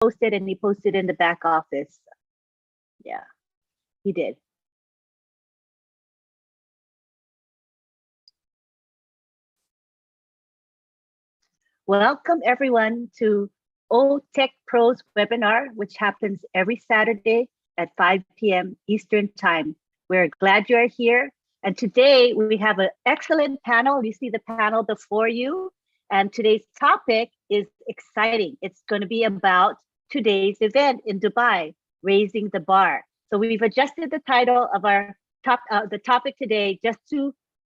posted, and he posted in the back office. Yeah, he did. Welcome everyone to Otechpro's webinar, which happens every Saturday at 5 p.m. Eastern Time. We're glad you're here. And today we have an excellent panel. You see the panel before you. And today's topic is exciting. It's going to be about today's event in Dubai, Raising the Bar. So we've adjusted the title of our the topic today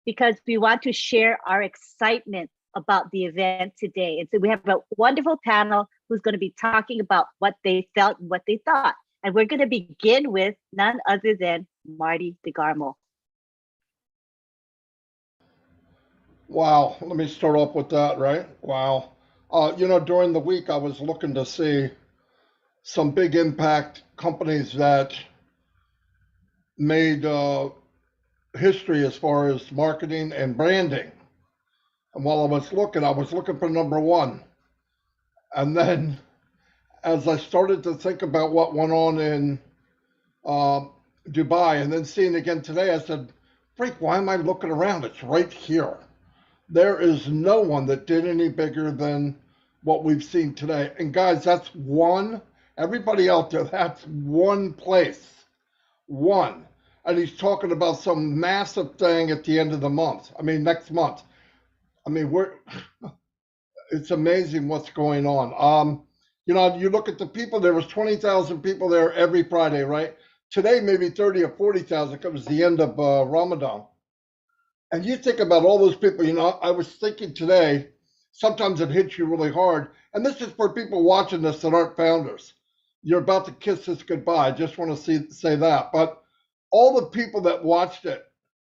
because we want to share our excitement about the event today. And so we have a wonderful panel who's going to be talking about what they felt and what they thought. And we're going to begin with none other than Marty DeGarmo. Wow, let me start off with that, right? Wow. During the week, I was looking to see some big impact companies that made history as far as marketing and branding. And while I was looking for number one. And then as I started to think about what went on in Dubai and then seeing again today, I said, freak, why am I looking around? It's right here. There is no one that did any bigger than what we've seen today. And guys, that's everybody out there, that's one place. One. And he's talking about some massive thing at the end of the month. Next month. It's amazing what's going on. You look at the people, there was 20,000 people there every Friday, right? Today, maybe 30 or 40,000 because it was the end of Ramadan. And you think about all those people, I was thinking today, sometimes it hits you really hard. And this is for people watching this that aren't founders. You're about to kiss this goodbye. I just want to say that. But all the people that watched it,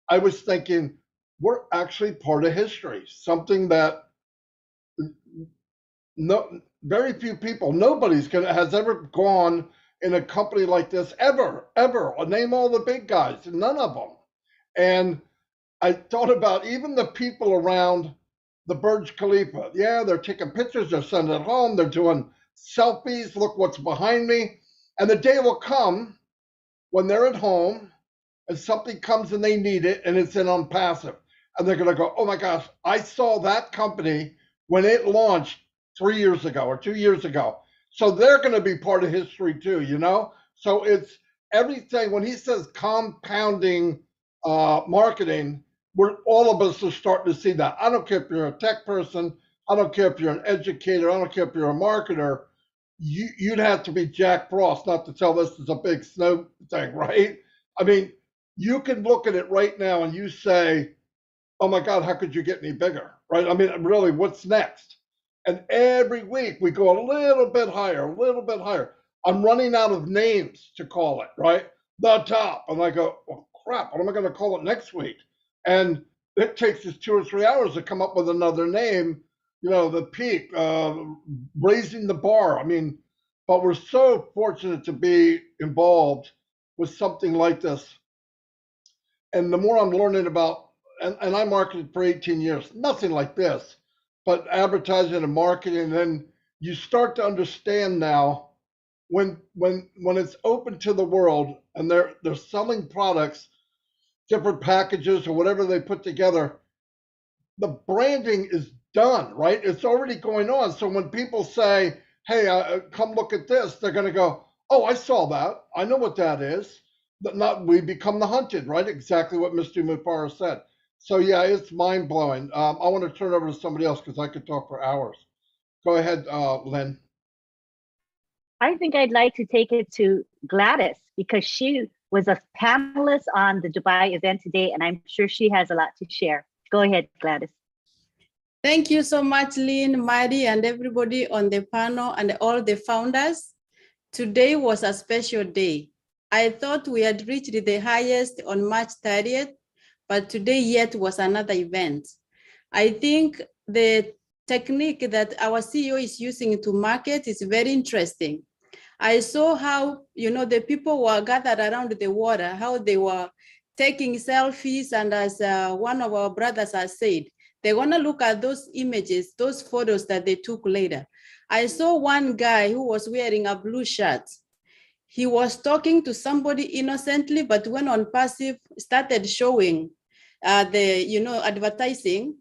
I was thinking, we're actually part of history. Something that very few people, has ever gone in a company like this, ever. I'll name all the big guys, none of them. And I thought about even the people around the Burj Khalifa. Yeah, they're taking pictures, they're sending it home, they're doing selfies, look what's behind me. And the day will come when they're at home and something comes and they need it and it's in on passive. And they're going to go, oh my gosh, I saw that company when it launched 3 years ago or 2 years ago. So they're going to be part of history too, So it's everything. When he says compounding marketing, all of us are starting to see that. I don't care if you're a tech person. I don't care if you're an educator. I don't care if you're a marketer. You'd have to be Jack Frost not to tell this is a big snow thing, right? You can look at it right now and you say, oh my God, how could you get any bigger, right? Really, what's next? And every week we go a little bit higher. I'm running out of names to call it, right? The top. And I go, well, crap, what am I going to call it next week? And it takes us 2 or 3 hours to come up with another name, the peak, raising the bar. But we're so fortunate to be involved with something like this. And the more I'm learning about, and I marketed for 18 years, nothing like this, but advertising and marketing, then you start to understand now when it's open to the world and they're selling products, different packages or whatever they put together, the branding is done, right? It's already going on. So when people say, hey, come look at this, they're going to go, oh, I saw that. I know what that is. We become the hunted, right? Exactly what Mr. Mufara said. So yeah, it's mind blowing. I want to turn over to somebody else because I could talk for hours. Go ahead, Lynn. I think I'd like to take it to Gladys because she was a panelist on the Dubai event today, and I'm sure she has a lot to share. Go ahead, Gladys. Thank you so much, Lynn, Mari, and everybody on the panel and all the founders. Today was a special day. I thought we had reached the highest on March 30th, but today yet was another event. I think the technique that our CEO is using to market is very interesting. I saw how, the people were gathered around the water, how they were taking selfies. And as one of our brothers has said, they're going to look at those images, those photos that they took later. I saw one guy who was wearing a blue shirt. He was talking to somebody innocently, but when on passive started showing advertising,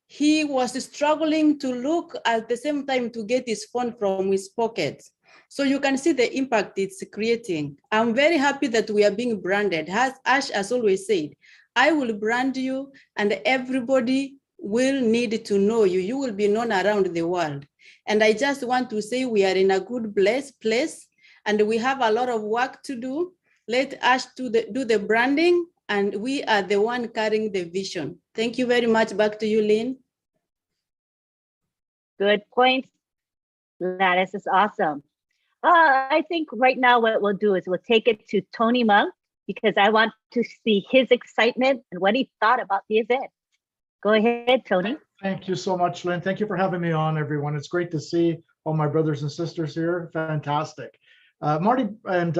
he was struggling to look at the same time to get his phone from his pocket. So you can see the impact it's creating. I'm very happy that we are being branded. As Ash has always said, I will brand you and everybody will need to know you. You will be known around the world. And I just want to say we are in a good place and we have a lot of work to do. Let Ash do the branding and we are the one carrying the vision. Thank you very much. Back to you, Lynn. Good point. Gladys is awesome. I think right now what we'll do is we'll take it to Tony Monk because I want to see his excitement and what he thought about the event. Go ahead, Tony. Thank you so much, Lynn. Thank you for having me on, everyone. It's great to see all my brothers and sisters here. Fantastic. Marty and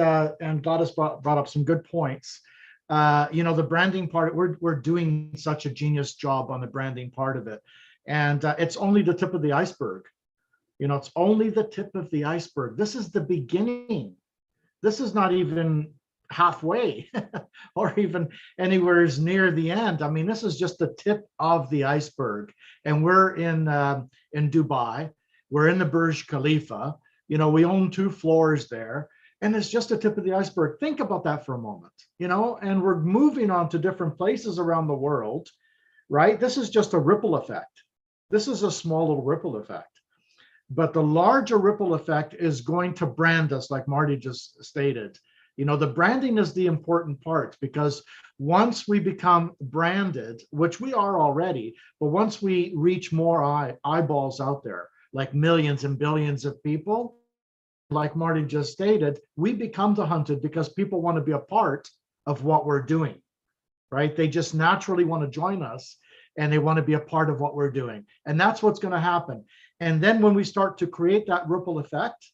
Gladys brought up some good points. The branding part, we're doing such a genius job on the branding part of it. And it's only the tip of the iceberg. It's only the tip of the iceberg. This is the beginning. This is not even halfway or even anywhere near the end. I mean, this is just the tip of the iceberg. And we're in Dubai. We're in the Burj Khalifa. We own 2 floors there. And it's just the tip of the iceberg. Think about that for a moment, and we're moving on to different places around the world, right? This is just a ripple effect. This is a small little ripple effect. But the larger ripple effect is going to brand us, like Marty just stated. The branding is the important part because once we become branded, which we are already, but once we reach more eyeballs out there, like millions and billions of people, like Marty just stated, we become the hunted because people want to be a part of what we're doing, right? They just naturally want to join us and they want to be a part of what we're doing. And that's what's going to happen. And then when we start to create that ripple effect,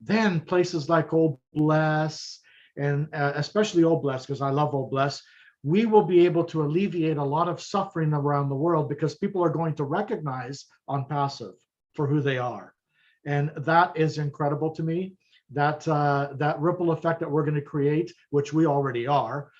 then places like Old Bless, and especially Old Bless, because I love Old Bless, we will be able to alleviate a lot of suffering around the world because people are going to recognize On Passive for who they are. And that is incredible to me, that ripple effect that we're going to create, which we already are,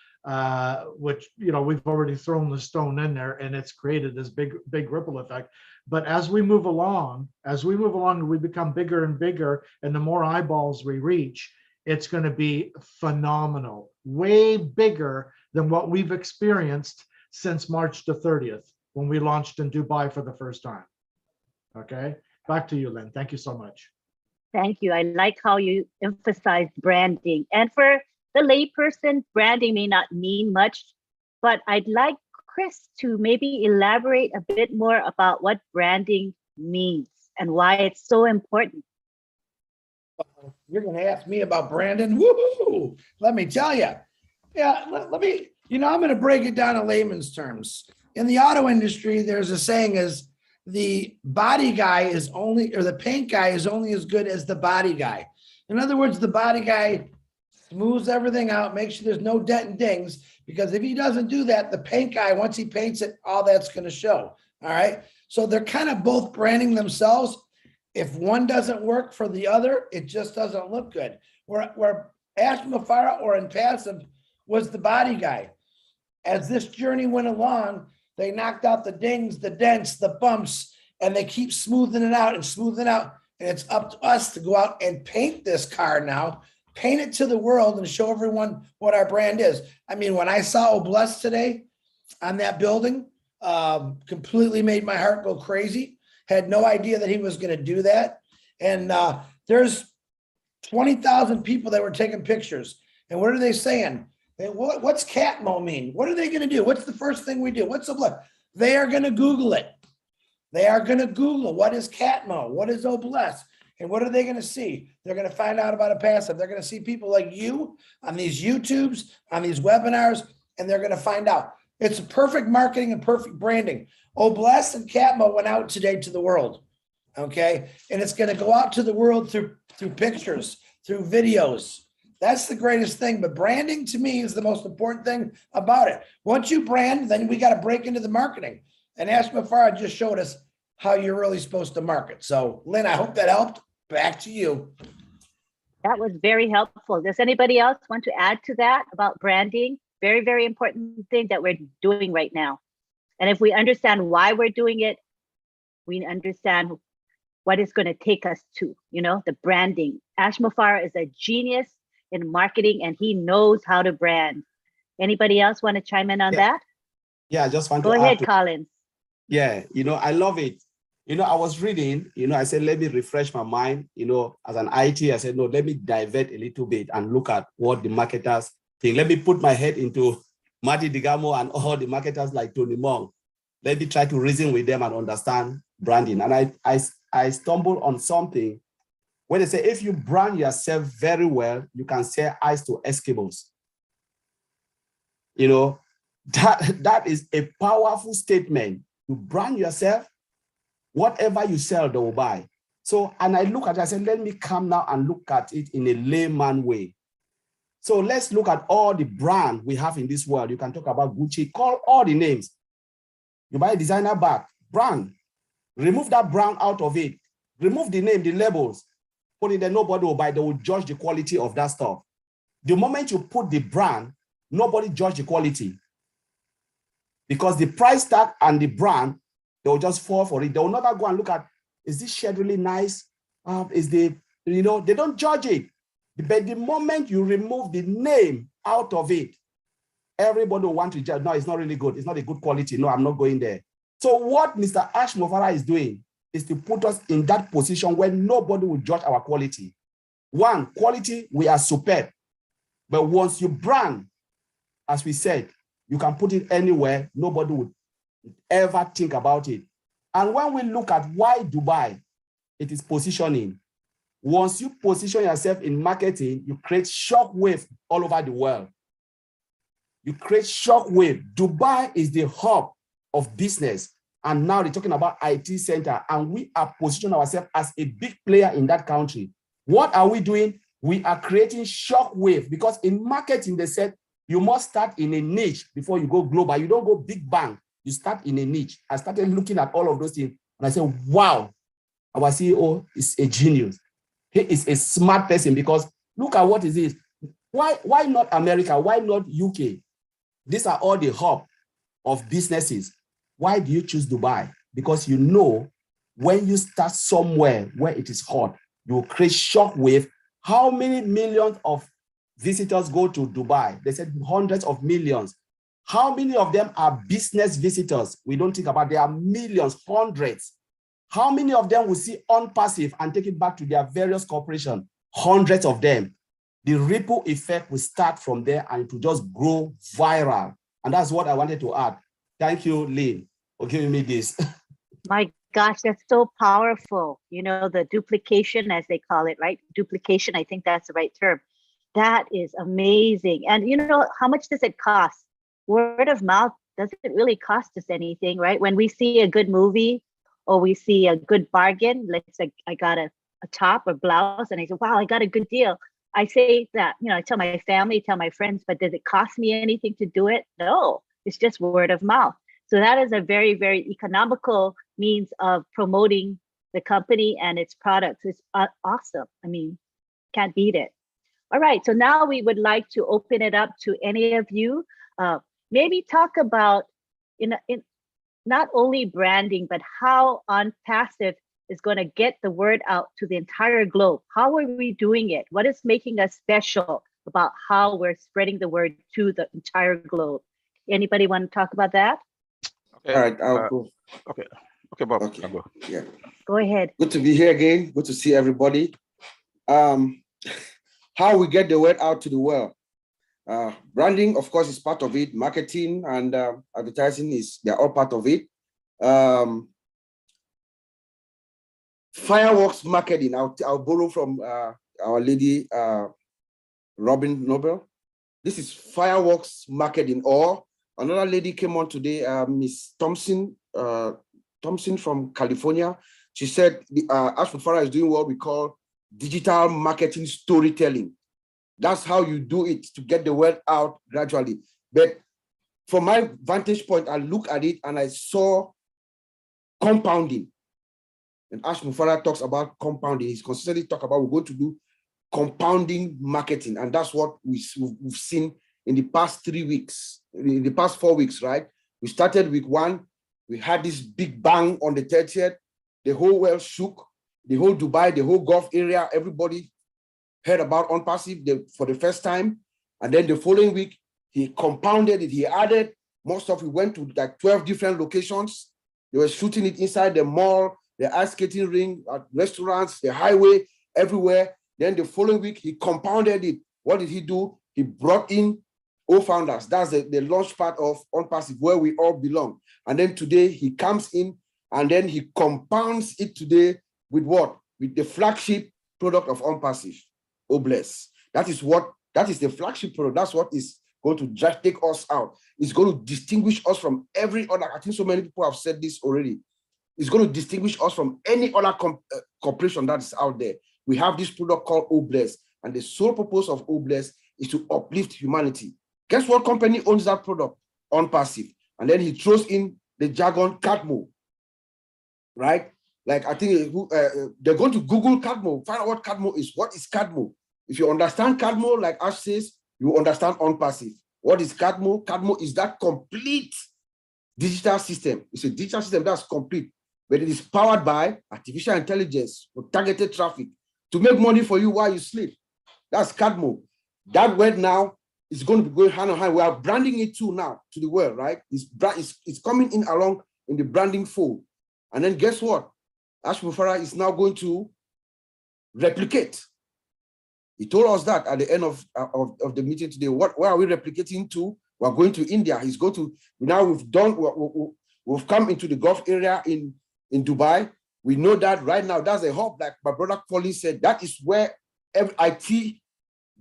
which, we've already thrown the stone in there and it's created this big ripple effect. But as we move along, we become bigger and bigger, and the more eyeballs we reach, it's going to be phenomenal, way bigger than what we've experienced since March the 30th, when we launched in Dubai for the first time. Okay, back to you, Lynn. Thank you so much. Thank you. I like how you emphasized branding. And for the layperson, branding may not mean much, but I'd like Chris to maybe elaborate a bit more about what branding means and why it's so important. You're going to ask me about branding? Woohoo! Let me tell you. Yeah, let me, I'm going to break it down in layman's terms. In the auto industry, there's a saying is the body guy is only, or the paint guy is only as good as the body guy. In other words, the body guy smooths everything out, makes sure there's no dent and dings, because if he doesn't do that, the paint guy, once he paints it, all that's going to show. All right. So they're kind of both branding themselves. If one doesn't work for the other, it just doesn't look good. Where Ash Mafara or in Passive was the body guy. As this journey went along, they knocked out the dings, the dents, the bumps, and they keep smoothing it out and smoothing it out. And it's up to us to go out and paint this car now, paint it to the world and show everyone what our brand is. I mean, when I saw Obless today on that building, completely made my heart go crazy. Had no idea that he was going to do that. And there's 20,000 people that were taking pictures. And what are they saying? What's Catmo mean? What are they going to do? What's the first thing we do? What's Obless? They are going to Google it. They are going to Google what is Catmo? What is Obless? And what are they going to see? They're going to find out about a passive. They're going to see people like you on these YouTubes, on these webinars, and they're going to find out. It's perfect marketing and perfect branding. Obless and Catmo went out today to the world, okay? And it's going to go out to the world through pictures, through videos. That's the greatest thing. But branding to me is the most important thing about it. Once you brand, then we got to break into the marketing. And Ash Mafara just showed us how you're really supposed to market. So Lynn, I hope that helped. Back to you. That was very helpful. Does anybody else want to add to that about branding? Very, very important thing that we're doing right now. And if we understand why we're doing it, we understand what it's going to take us to, the branding. Ash Mufara is a genius in marketing and he knows how to brand. Anybody else want to chime in on that? Yeah, I just want Go to ahead, add Collins. Yeah, I love it. I was reading, I said, let me refresh my mind, as an IT, I said, no, let me divert a little bit and look at what the marketers think. Let me put my head into Marty Digamo and all the marketers like Tony Mong. Let me try to reason with them and understand branding. And I stumbled on something where they say, if you brand yourself very well, you can sell ice to Eskimos. That is a powerful statement. You brand yourself, whatever you sell, they will buy. So, and I look at it, I said, let me come now and look at it in a layman way. So let's look at all the brand we have in this world. You can talk about Gucci, call all the names. You buy a designer bag, brand, remove that brand out of it, remove the name, the labels, put it there, nobody will buy, they will judge the quality of that stuff. The moment you put the brand, nobody judge the quality. Because the price tag and the brand, they will just fall for it. They will never go and look at, is this shirt really nice? They don't judge it. But the moment you remove the name out of it, everybody will want to judge. No, it's not really good. It's not a good quality. No, I'm not going there. So what Mr. Ash Mufara is doing is to put us in that position where nobody will judge our quality. One, quality, we are superb. But once you brand, as we said, you can put it anywhere, nobody would ever think about it. And when we look at why Dubai, it is positioning. Once you position yourself in marketing, you create shockwave all over the world. You create shockwave. Dubai is the hub of business. And now they're talking about IT center, and we are positioning ourselves as a big player in that country. What are we doing? We are creating shockwave, because in marketing, they said, you must start in a niche before you go global. You don't go big bang. You start in a niche. I started looking at all of those things, and I said, wow, our CEO is a genius. He is a smart person, because look at what it is. Why not America? Why not UK? These are all the hub of businesses. Why do you choose Dubai? Because you know when you start somewhere where it is hot, you will create shockwave. How many millions of visitors go to Dubai? They said hundreds of millions. How many of them are business visitors? We don't think about, there are millions, hundreds. How many of them will see on passive and take it back to their various corporations? Hundreds of them. The ripple effect will start from there and it will just grow viral. And that's what I wanted to add. Thank you, Lynn, for giving me this. My gosh, that's so powerful. The duplication, as they call it, right? Duplication, I think that's the right term. That is amazing. And how much does it cost? Word of mouth doesn't really cost us anything, right? When we see a good movie or we see a good bargain, let's say I got a top or blouse and I say, wow, I got a good deal. I say that, I tell my family, tell my friends, but does it cost me anything to do it? No, it's just word of mouth. So that is a very, very economical means of promoting the company and its products. It's awesome. I mean, can't beat it. All right, so now we would like to open it up to any of you. Maybe talk about in not only branding, but how On Passive is going to get the word out to the entire globe. How are we doing it? What is making us special about how we're spreading the word to the entire globe? Anybody want to talk about that? Okay. All right, I'll go. Okay, Bob. Okay. I'll go. Yeah. Go ahead. Good to be here again. Good to see everybody. How we get the word out to the world. Branding, of course, is part of it. Marketing and advertising they're all part of it. Fireworks marketing. I'll borrow from our lady Robin Noble. This is fireworks marketing. Or another lady came on today, Miss Thompson from California. She said Ash Mufara is doing what we call digital marketing storytelling. That's how you do it to get the word out gradually. But from my vantage point, I look at it and I saw compounding. And Ash Mufara talks about compounding. He's consistently talk about we're going to do compounding marketing. And that's what we've seen in the past 3 weeks, in the past 4 weeks, right? We started week 1. We had this big bang on the 30th. The whole world shook. The whole Dubai, the whole Gulf area, everybody heard about OnPassive for the first time. And then the following week, he compounded it. He added more stuff. We went to like 12 different locations. They were shooting it inside the mall, the ice skating ring, restaurants, the highway, everywhere. Then the following week, he compounded it. What did he do? He brought in founders. That's the launch part of OnPassive, where we all belong. And then today, he comes in and then he compounds it today with what? With the flagship product of OnPassive, Obless. That is the flagship product. That's what is going to just take us out. It's going to distinguish us from every other. I think so many people have said this already. It's going to distinguish us from any other corporation that is out there. We have this product called Obless, and the sole purpose of Obless is to uplift humanity. Guess what company owns that product? OnPassive. And then he throws in the jargon Cadmo, right? Like I think they're going to Google Cadmo, find out what Cadmo is. What is Cadmo? If you understand Cadmo, like Ash says, you understand OnPassive. What is Cadmo? Cadmo is that complete digital system. It's a digital system that's complete, but it is powered by artificial intelligence for targeted traffic to make money for you while you sleep. That's Cadmo. That word now is going to be going hand in hand. We are branding it too now to the world, right? It's coming in along in the branding fold. And then guess what? Ash Mufara is now going to replicate. He told us that at the end of the meeting today. Where are we replicating to? We're going to India. He's going to, now we've come into the Gulf area in Dubai. We know that right now, that's a hub, like my brother Colin said, that is where every IT,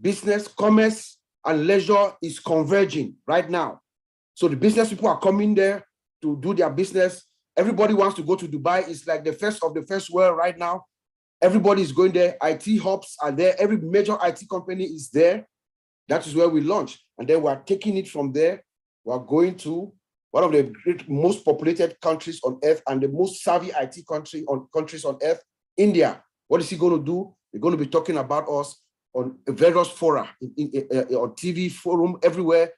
business, commerce, and leisure is converging right now. So the business people are coming there to do their business. Everybody wants to go to Dubai. It's like the first of the first world right now. Everybody is going there. IT hubs are there. Every major IT company is there. That is where we launch. And then we're taking it from there. We're going to one of the most populated countries on earth and the most savvy IT countries on earth, India. What is he going to do? They're going to be talking about us on various fora, on TV, forum, everywhere.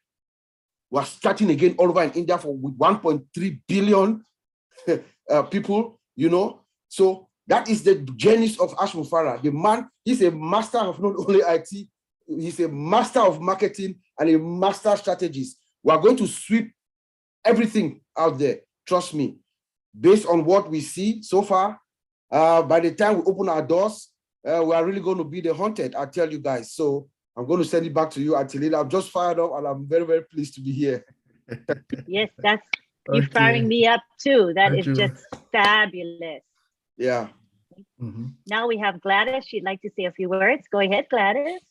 We're starting again all over in India with 1.3 billion people, you know. So that is the genius of Ash Mufara. The man, he's a master of not only IT, he's a master of marketing and a master strategist. We are going to sweep everything out there, trust me. Based on what we see so far, by the time we open our doors, we are really going to be the haunted, I tell you guys. So I'm going to send it back to you, Atilila. I'm just fired up and I'm very, very pleased to be here. Yes, that's you firing me up too. That is just fabulous. Yeah. Now we have Gladys. She'd like to say a few words. Go ahead, Gladys.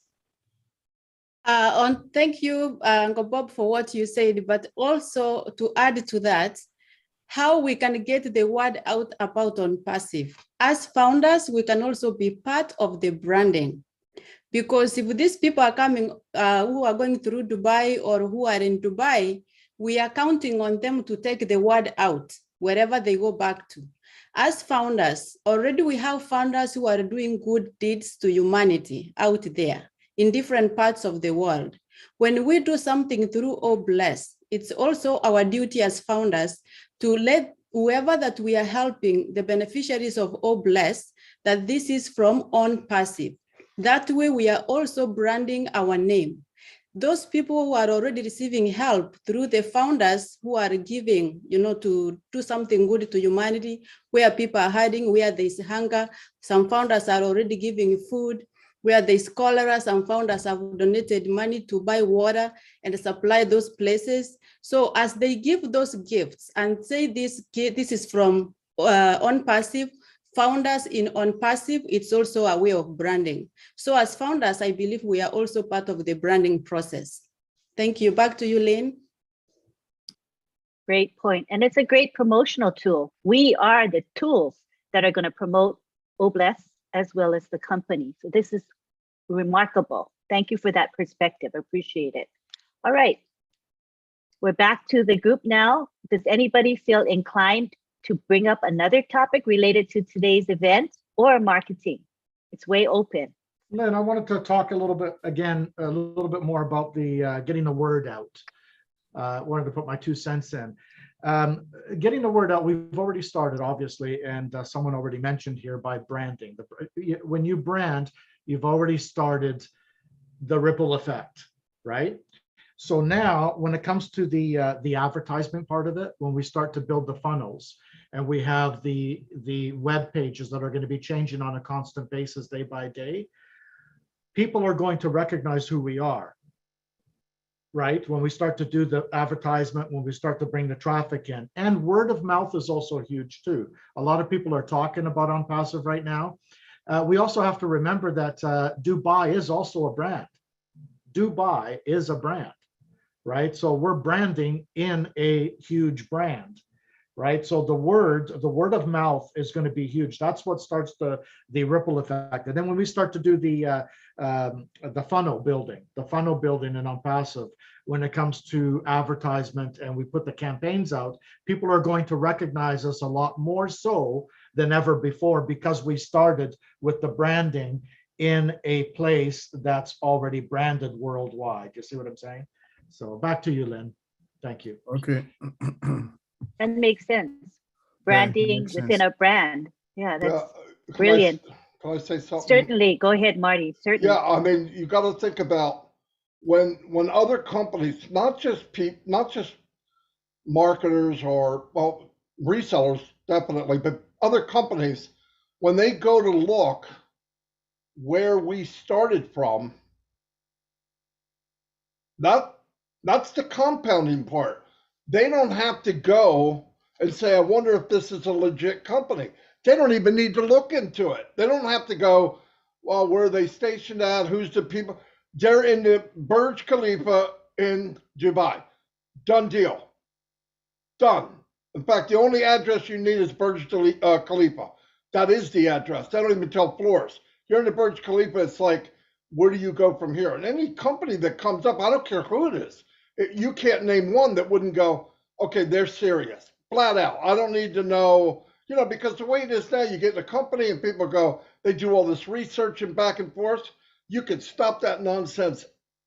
Thank you, Uncle Bob, for what you said, but also to add to that, how we can get the word out about OnPassive. As founders, we can also be part of the branding. Because if these people are coming, who are going through Dubai or who are in Dubai, we are counting on them to take the word out wherever they go back to. As founders, already we have founders who are doing good deeds to humanity out there in different parts of the world. When we do something through Obless, it's also our duty as founders to let whoever that we are helping, the beneficiaries of Obless, that this is from OnPassive. That way we are also branding our name. Those people who are already receiving help through the founders who are giving, you know, to do something good to humanity, where people are hiding, where there's hunger, some founders are already giving food. Where there's cholera, some founders have donated money to buy water and supply those places. So as they give those gifts and say this is from OnPassive, founders in OnPassive, it's also a way of branding. So as founders, I believe we are also part of the branding process. Thank you. Back to you, Lynn. Great point. And it's a great promotional tool. We are the tools that are going to promote Obless as well as the company. So this is remarkable. Thank you for that perspective. Appreciate it. All right. We're back to the group now. Does anybody feel inclined to bring up another topic related to today's event or marketing. It's way open. Lynn, I wanted to talk a little bit more about the getting the word out. Wanted to put my 2 cents in. Getting the word out, we've already started, obviously, and someone already mentioned here by branding. When you brand, you've already started the ripple effect, right? So now, when it comes to the advertisement part of it, when we start to build the funnels, and we have the web pages that are going to be changing on a constant basis, day by day, people are going to recognize who we are, right? When we start to do the advertisement, when we start to bring the traffic in, and word of mouth is also huge too. A lot of people are talking about OnPassive right now. We also have to remember that Dubai is also a brand. Dubai is a brand, right? So we're branding in a huge brand, right? So the word of mouth is going to be huge. That's what starts the ripple effect. And then when we start to do the funnel building in OnPassive, when it comes to advertisement and we put the campaigns out, people are going to recognize us a lot more so than ever before, because we started with the branding in a place that's already branded worldwide. You see what I'm saying? So back to you, Lynn. Thank you. Okay. That makes sense. Branding makes within sense. a brand. Yeah, that's Can brilliant. Can I say something? Certainly. Go ahead, Marty. Certainly. Yeah, I mean, you got to think about when other companies, not just marketers or, well, resellers definitely, but other companies, when they go to look where we started from, that's the compounding part. They don't have to go and say, I wonder if this is a legit company. They don't even need to look into it. They don't have to go, well, where are they stationed at? Who's the people? They're in the Burj Khalifa in Dubai. Done deal. Done. In fact, the only address you need is Burj Khalifa. That is the address. They don't even tell floors. You're in the Burj Khalifa, it's like, where do you go from here? And any company that comes up, I don't care who it is, you can't name one that wouldn't go, okay, they're serious, flat out. I don't need to know, because the way it is now, you get in a company and people go, they do all this research and back and forth. You can stop that nonsense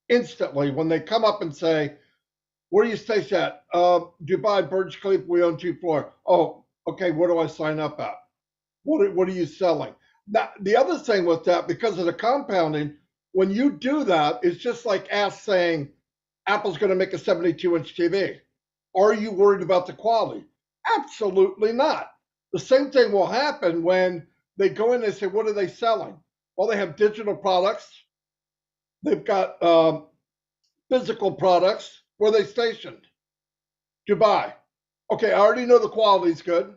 instantly when they come up and say, where are you stationed at? Dubai, Burj Khalifa, we own 2 floors. Oh, okay, where do I sign up at? What are you selling? Now, the other thing with that, because of the compounding, when you do that, it's just like us saying, Apple's going to make a 72-inch TV. Are you worried about the quality? Absolutely not. The same thing will happen when they go in and say, what are they selling? Well, they have digital products. They've got physical products. Where are they stationed? Dubai. Okay, I already know the quality's good,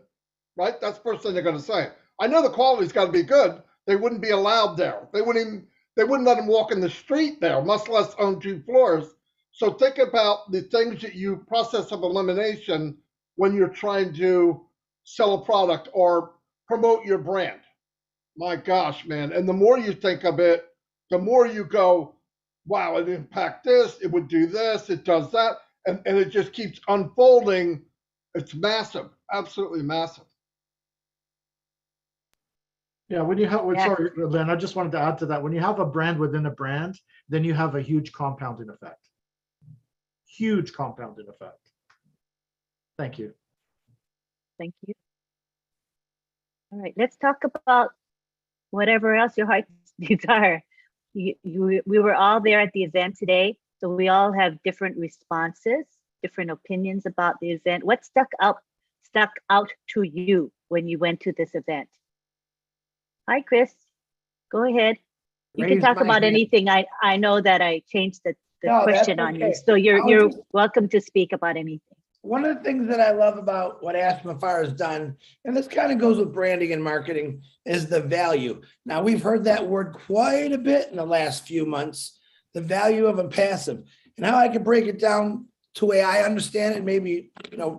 right? That's the first thing they're going to say. I know the quality's got to be good. They wouldn't be allowed there. They wouldn't let them walk in the street there, much less own 2 floors. So think about the things that you process of elimination when you're trying to sell a product or promote your brand. My gosh, man. And the more you think of it, the more you go, wow, it impact this, it would do this, it does that. And it just keeps unfolding. It's massive, absolutely massive. Yeah, when you have, Yeah. sorry, Lynn, I just wanted to add to that. When you have a brand within a brand, then you have a huge compounding effect. Huge compounding effect. Thank you. Thank you. All right, let's talk about whatever else your heart's desire. We were all there at the event today, so we all have different responses, different opinions about the event. What stuck out to you when you went to this event? Hi, Chris. Go ahead. You can Raise talk my about hand. anything. I know that I changed the No, that's question on you, okay. so I you're was just- welcome to speak about anything. One of the things that I love about what Ash Mafar has done, and this kind of goes with branding and marketing, is the value. Now, we've heard that word quite a bit in the last few months, the value of a passive. And how I can break it down to the way I understand it, maybe,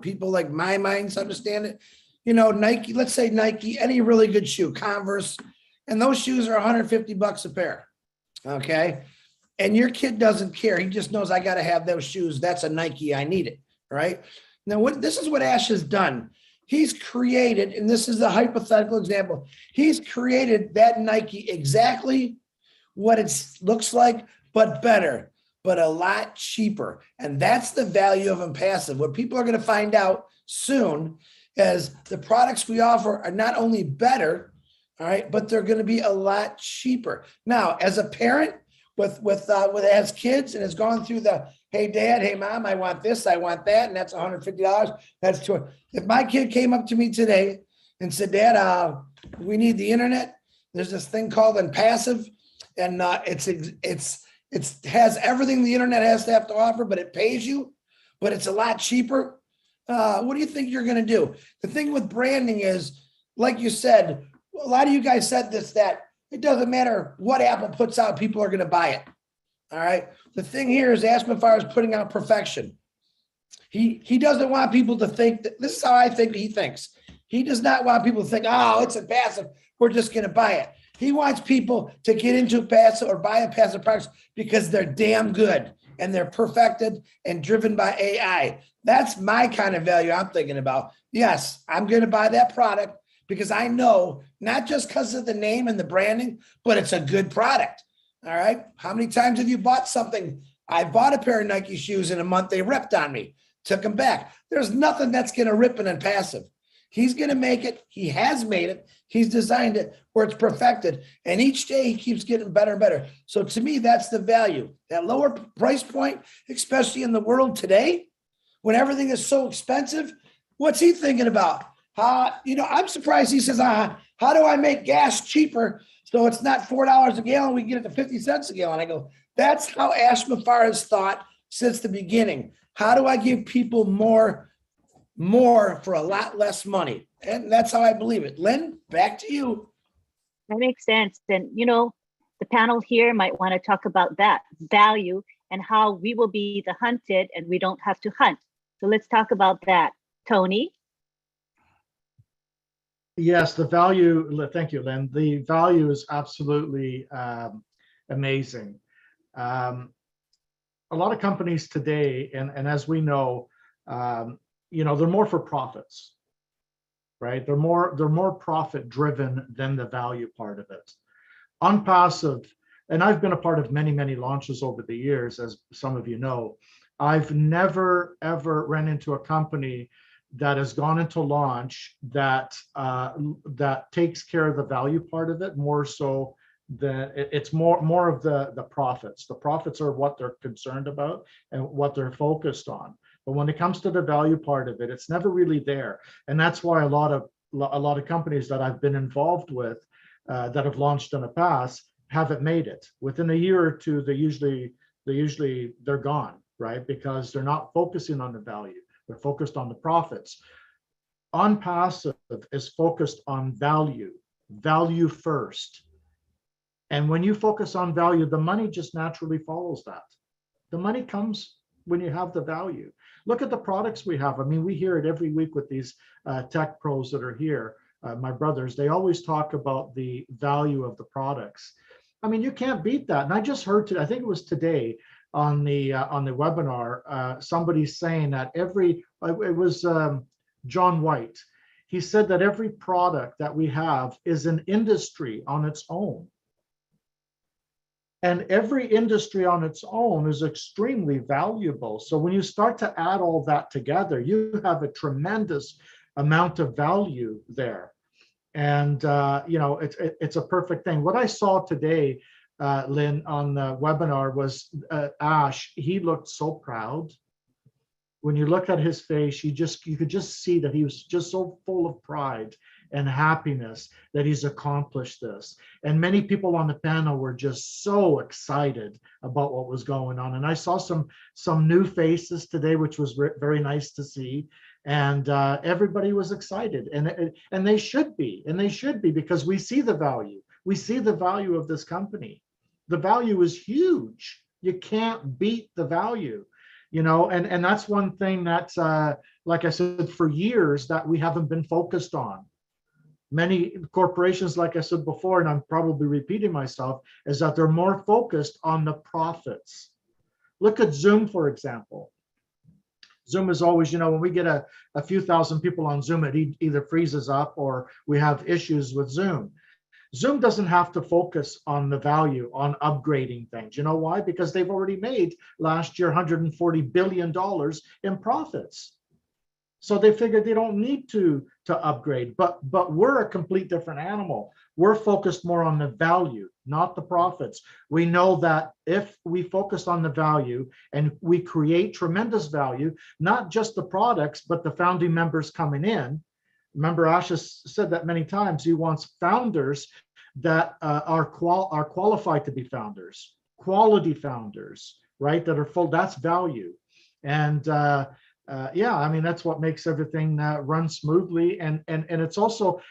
people like my minds understand it. Nike, let's say Nike, any really good shoe, Converse, and those shoes are $150 a pair, okay? And your kid doesn't care. He just knows I got to have those shoes. That's a Nike. I need it, right? Now, this is what Ash has done. he's created, and this is a hypothetical example, he's created that Nike exactly what it looks like, but better, but a lot cheaper. And that's the value of Impassive. What people are going to find out soon is the products we offer are not only better, all right, but they're going to be a lot cheaper. Now, as a parent with has kids and has gone through the, hey dad, hey mom, I want this, I want that, and that's $150. That's $200. If my kid came up to me today and said, Dad, we need the internet. There's this thing called Impassive, and it has everything the internet has to have to offer, but it pays you, but it's a lot cheaper. What do you think you're going to do? The thing with branding is, like you said, a lot of you guys said this, that it doesn't matter what Apple puts out, people are going to buy it. All right. The thing here is Ashman Farr is putting out perfection. He doesn't want people to think that, this is how I think he thinks. He does not want people to think, oh, it's Impassive, we're just going to buy it. He wants people to get into Impassive or buy Impassive products because they're damn good and they're perfected and driven by AI. That's my kind of value I'm thinking about. Yes, I'm going to buy that product because I know, not just because of the name and the branding, but it's a good product. All right. How many times have you bought something? I bought a pair of Nike shoes in a month. They ripped on me, took them back. There's nothing that's going to rip an Impassive. He's going to make it. He has made it. He's designed it where it's perfected. And each day he keeps getting better and better. So to me, that's the value. That lower price point, especially in the world today, when everything is so expensive, what's he thinking about? I'm surprised he says, how do I make gas cheaper so it's not $4 a gallon, we get it to 50 cents a gallon? I go, that's how Ashman Farr has thought since the beginning. How do I give people more for a lot less money? And that's how I believe it. Lynn, back to you. That makes sense. And, the panel here might want to talk about that value and how we will be the hunted and we don't have to hunt. So let's talk about that. Tony? Yes, the value, thank you, Lynn. The value is absolutely amazing. A lot of companies today, and as we know, they're more for profits, right? They're more profit driven than the value part of it. On passive, and I've been a part of many, many launches over the years, as some of you know, I've never, ever ran into a company that has gone into launch that takes care of the value part of it more so than it's more of the profits. The profits are what they're concerned about and what they're focused on. But when it comes to the value part of it, it's never really there. And that's why a lot of companies that I've been involved with that have launched in the past haven't made it. Within a year or two, they're gone, right? Because they're not focusing on the value. They're focused on the profits. On passive is focused on value first. And when you focus on value, the money just naturally follows that. The money comes when you have the value. Look at the products we have. I mean, we hear it every week with these tech pros that are here, my brothers. They always talk about the value of the products. I mean, you can't beat that. And I just heard today, I think it was today, on the webinar, somebody saying that it was John White. He said that every product that we have is an industry on its own. And every industry on its own is extremely valuable. So when you start to add all that together, you have a tremendous amount of value there. And it's a perfect thing. What I saw today, Lynn, on the webinar was Ash. He looked so proud. When you look at his face, you could just see that he was just so full of pride and happiness that he's accomplished this. And many people on the panel were just so excited about what was going on. And I saw some new faces today, which was very nice to see. And everybody was excited, and they should be, because we see the value. We see the value of this company. The value is huge. You can't beat the value, and that's one thing that, like I said, for years that we haven't been focused on. Many corporations, like I said before, and I'm probably repeating myself, is that they're more focused on the profits. Look at Zoom, for example. Zoom is always, when we get a few thousand people on Zoom, it either freezes up or we have issues with Zoom. Zoom doesn't have to focus on the value, on upgrading things. You know why? Because they've already made last year $140 billion in profits. So they figured they don't need to upgrade, but we're a complete different animal. We're focused more on the value, not the profits. We know that if we focus on the value and we create tremendous value, not just the products, but the founding members coming in. Remember, Ash has said that many times. He wants founders that are qualified to be founders, quality founders, right? That are full. That's value, and yeah, I mean that's what makes everything run smoothly, and it's also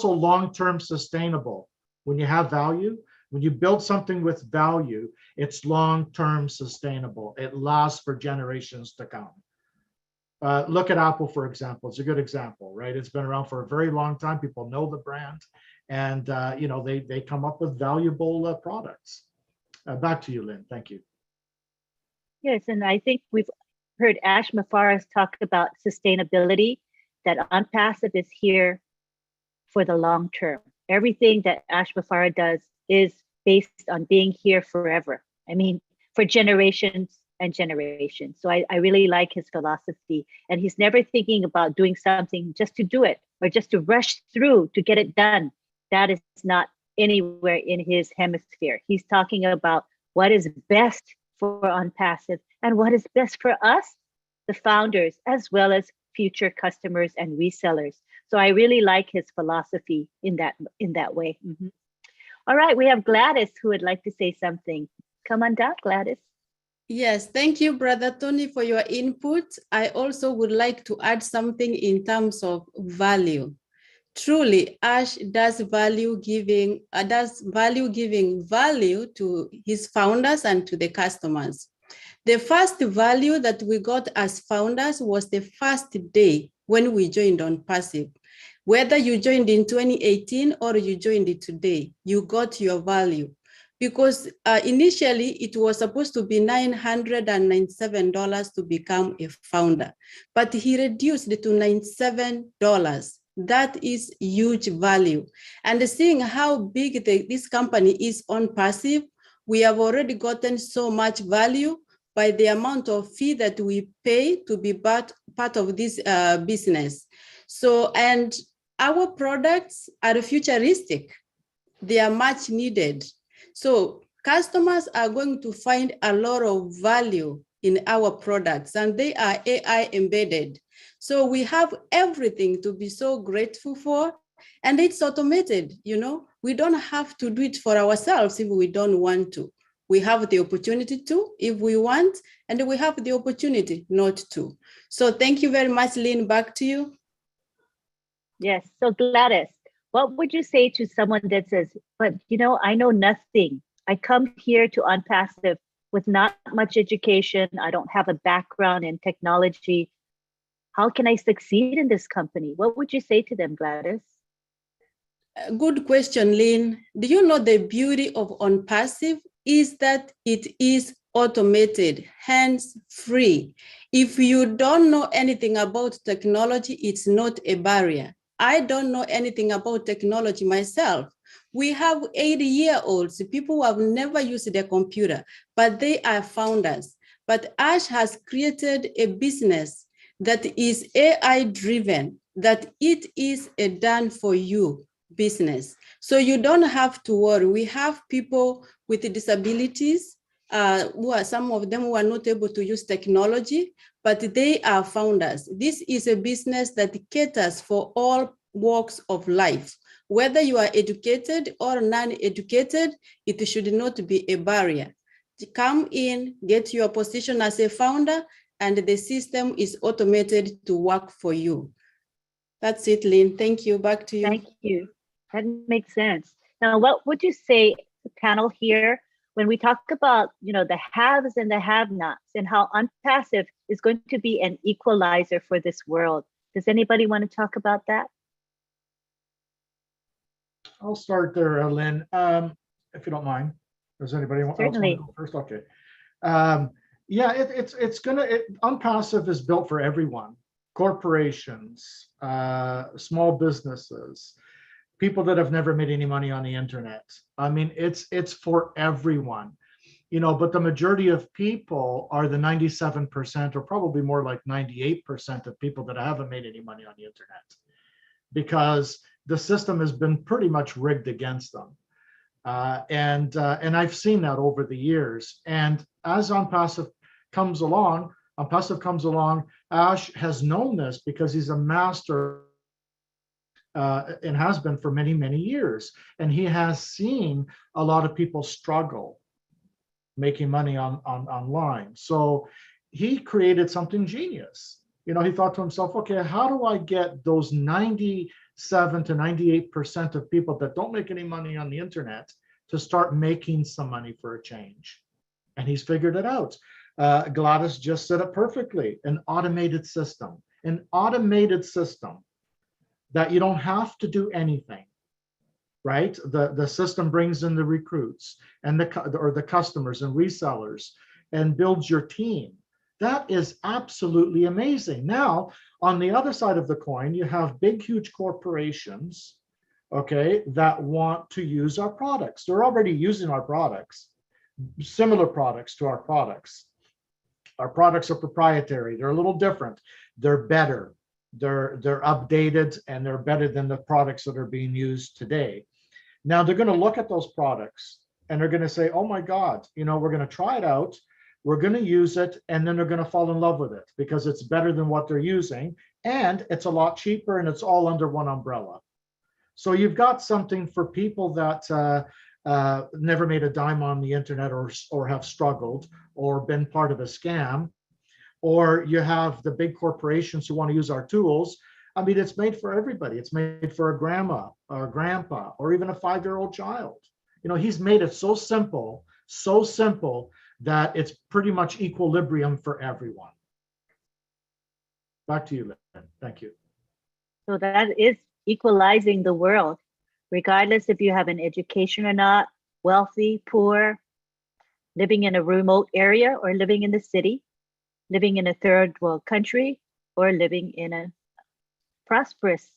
long-term sustainable. When you have value, when you build something with value, it's long-term sustainable. It lasts for generations to come. Look at Apple, for example. It's a good example, right? It's been around for a very long time. People know the brand, and they come up with valuable products. Back to you, Lynn. Thank you. Yes, and I think we've heard Ash Mafaras talk about sustainability, that OnPassive is here for the long term. Everything that Ash Mafara does is based on being here forever. I mean, for generations and generations. So I really like his philosophy, and he's never thinking about doing something just to do it or just to rush through to get it done. That is not anywhere in his hemisphere. He's talking about what is best for OnPassive and what is best for us, the founders, as well as future customers and resellers. So I really like his philosophy in that way. Mm-hmm. All right, we have Gladys who would like to say something. Come on down, Gladys. Yes, thank you, Brother Tony, for your input. I also would like to add something in terms of value. Truly, Ash does value giving value to his founders and to the customers. The first value that we got as founders was the first day when we joined OnPassive. Whether you joined in 2018 or you joined it today, you got your value. Because initially it was supposed to be $997 to become a founder, but he reduced it to $97. That is huge value. And seeing how big this company is OnPassive, we have already gotten so much value by the amount of fee that we pay to be part of this business. So, and our products are futuristic. They are much needed. So customers are going to find a lot of value in our products, and they are AI embedded. So we have everything to be so grateful for, and it's automated. We don't have to do it for ourselves if we don't want to. We have the opportunity to if we want, and we have the opportunity not to. So thank you very much, Lynn. Back to you. Yes, so Gladys, what would you say to someone that says, but I know nothing. I come here to OnPassive with not much education. I don't have a background in technology. How can I succeed in this company? What would you say to them, Gladys? Good question, Lynn. Do you know the beauty of OnPassive is that it is automated, hands-free. If you don't know anything about technology, it's not a barrier. I don't know anything about technology myself. We have 80-year-olds, people who have never used their computer, but they are founders. But Ash has created a business that is AI-driven, that it is a done-for-you business. So you don't have to worry. We have people with disabilities, some of them who are not able to use technology, but they are founders. This is a business that caters for all walks of life. Whether you are educated or non-educated, it should not be a barrier. Come in, get your position as a founder, and the system is automated to work for you. That's it, Lynn. Thank you. Back to you. Thank you. That makes sense. Now, what would you say, the panel here, when we talk about the haves and the have-nots and how OnPassive is going to be an equalizer for this world? Does anybody want to talk about that? I'll start there, Lynn, if you don't mind. Does anybody else want to go first? Okay. Yeah, Unpassive is built for everyone. Corporations, small businesses, people that have never made any money on the internet. I mean, it's for everyone, but the majority of people are the 97%, or probably more like 98% of people that haven't made any money on the internet, because the system has been pretty much rigged against them. And I've seen that over the years. And as Unpassive comes along, Ash has known this because he's a master and has been for many, many years. And he has seen a lot of people struggle making money online. So he created something genius. He thought to himself, okay, how do I get those 97 to 98% of people that don't make any money on the internet to start making some money for a change? And he's figured it out. Gladys just said it perfectly: an automated system that you don't have to do anything, right? The system brings in the recruits and the customers and resellers and builds your team. That is absolutely amazing. Now, on the other side of the coin, you have big, huge corporations, okay, that want to use our products. They're already using our products, similar products to our products. Our products are proprietary. They're a little different. They're better. They're updated, and they're better than the products that are being used today. Now they're going to look at those products and they're going to say, oh my God, we're going to try it out. We're going to use it, and then they're going to fall in love with it because it's better than what they're using, and it's a lot cheaper, and it's all under one umbrella. So you've got something for people that never made a dime on the internet, or have struggled or been part of a scam, or you have the big corporations who want to use our tools. I mean, it's made for everybody. It's made for a grandma or a grandpa, or even a 5-year-old child. He's made it so simple that it's pretty much equilibrium for everyone. Back to you, Lynn. Thank you. So that is equalizing the world, regardless if you have an education or not, wealthy, poor, living in a remote area or living in the city, living in a third world country or living in a prosperous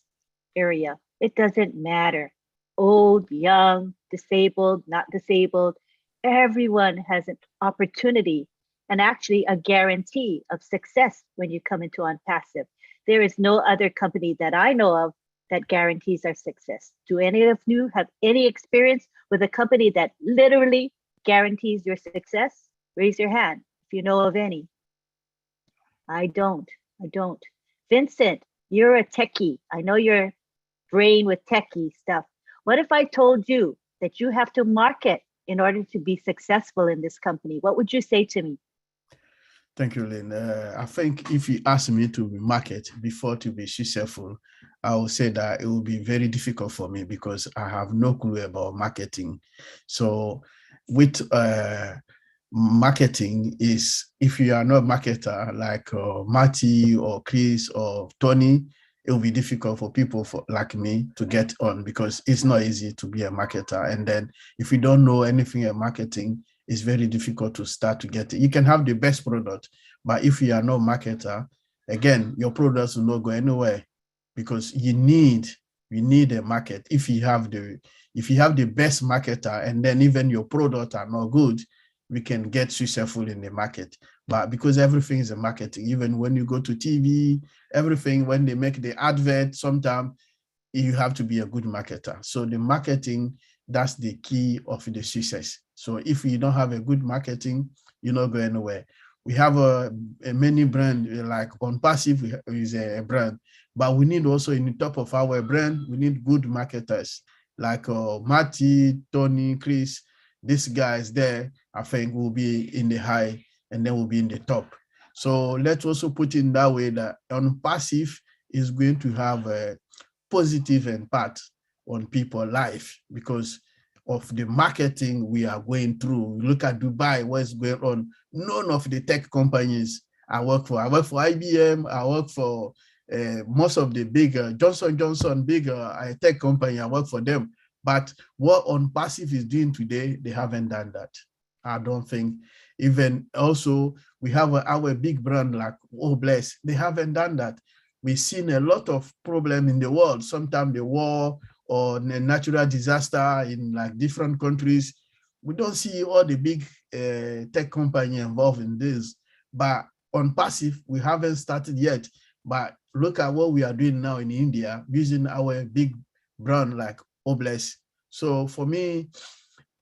area. It doesn't matter. Old, young, disabled, not disabled. Everyone has an opportunity and actually a guarantee of success when you come into Unpassive. There is no other company that I know of that guarantees our success. Do any of you have any experience with a company that literally guarantees your success? Raise your hand if you know of any. I don't. Vincent, you're a techie. I know your brain with techie stuff. What if I told you that you have to market in order to be successful in this company? What would you say to me? Thank you, Lynn. I think if you ask me to market before to be successful, I will say that it will be very difficult for me because I have no clue about marketing. So with marketing is, if you are not a marketer like Marty or Chris or Tony, it will be difficult for people like me to get on because it's not easy to be a marketer. And then if you don't know anything about marketing, it's very difficult to start to get it. You can have the best product, but if you are not a marketer, again, your products will not go anywhere because you need a market. If you have the best marketer and then even your product are not good, we can get successful in the market. But because everything is a marketing, even when you go to TV, everything, when they make the advert, sometimes you have to be a good marketer. So the marketing, that's the key of the success. So if you don't have a good marketing, you're not going anywhere. We have a many brand, like Unpassive is a brand, but we need also in the top of our brand, we need good marketers like Marty, Tony, Chris. These guys there, I think, will be in the high and then will be in the top. So let's also put in that way that Unpassive is going to have a positive impact on people's life because of the marketing we are going through. Look at Dubai, what's going on. None of the tech companies I work for IBM, I work for most of the bigger Johnson Johnson, bigger tech company, I work for them. But what Unpassive is doing today, they haven't done that. I don't think. Even also, we have our big brand like Oh Bless. They haven't done that. We've seen a lot of problem in the world. Sometimes the war or the natural disaster in like different countries. We don't see all the big tech company involved in this. But on passive, we haven't started yet. But look at what we are doing now in India using our big brand like Oh Bless. So for me,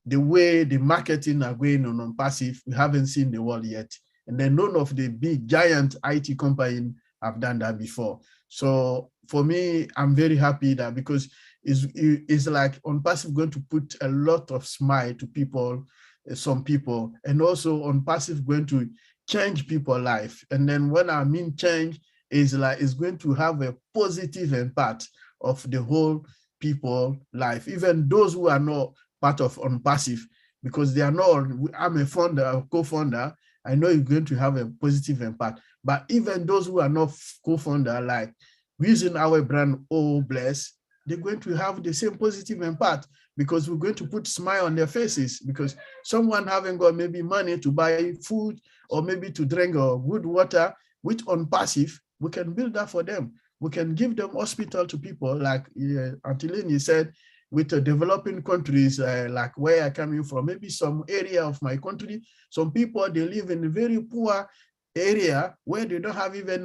the way the marketing are going on passive, we haven't seen the world yet. And then none of the big giant IT companies have done that before. So for me, I'm very happy that because it's like on passive going to put a lot of smile to people, some people, and also on passive going to change people's life. And then when I mean change, is like it's going to have a positive impact of the whole people life, even those who are not part of on passive, because they are not, I'm a founder, a co-founder, I know it's going to have a positive impact. But even those who are not co-founder, like using our brand Oh Bless, they're going to have the same positive impact because we're going to put smile on their faces because someone haven't got maybe money to buy food or maybe to drink or good water. With on passive, we can build that for them. We can give them hospital to people like Antilini said, with the developing countries like where I coming from, maybe some area of my country, some people, they live in a very poor area where they don't have even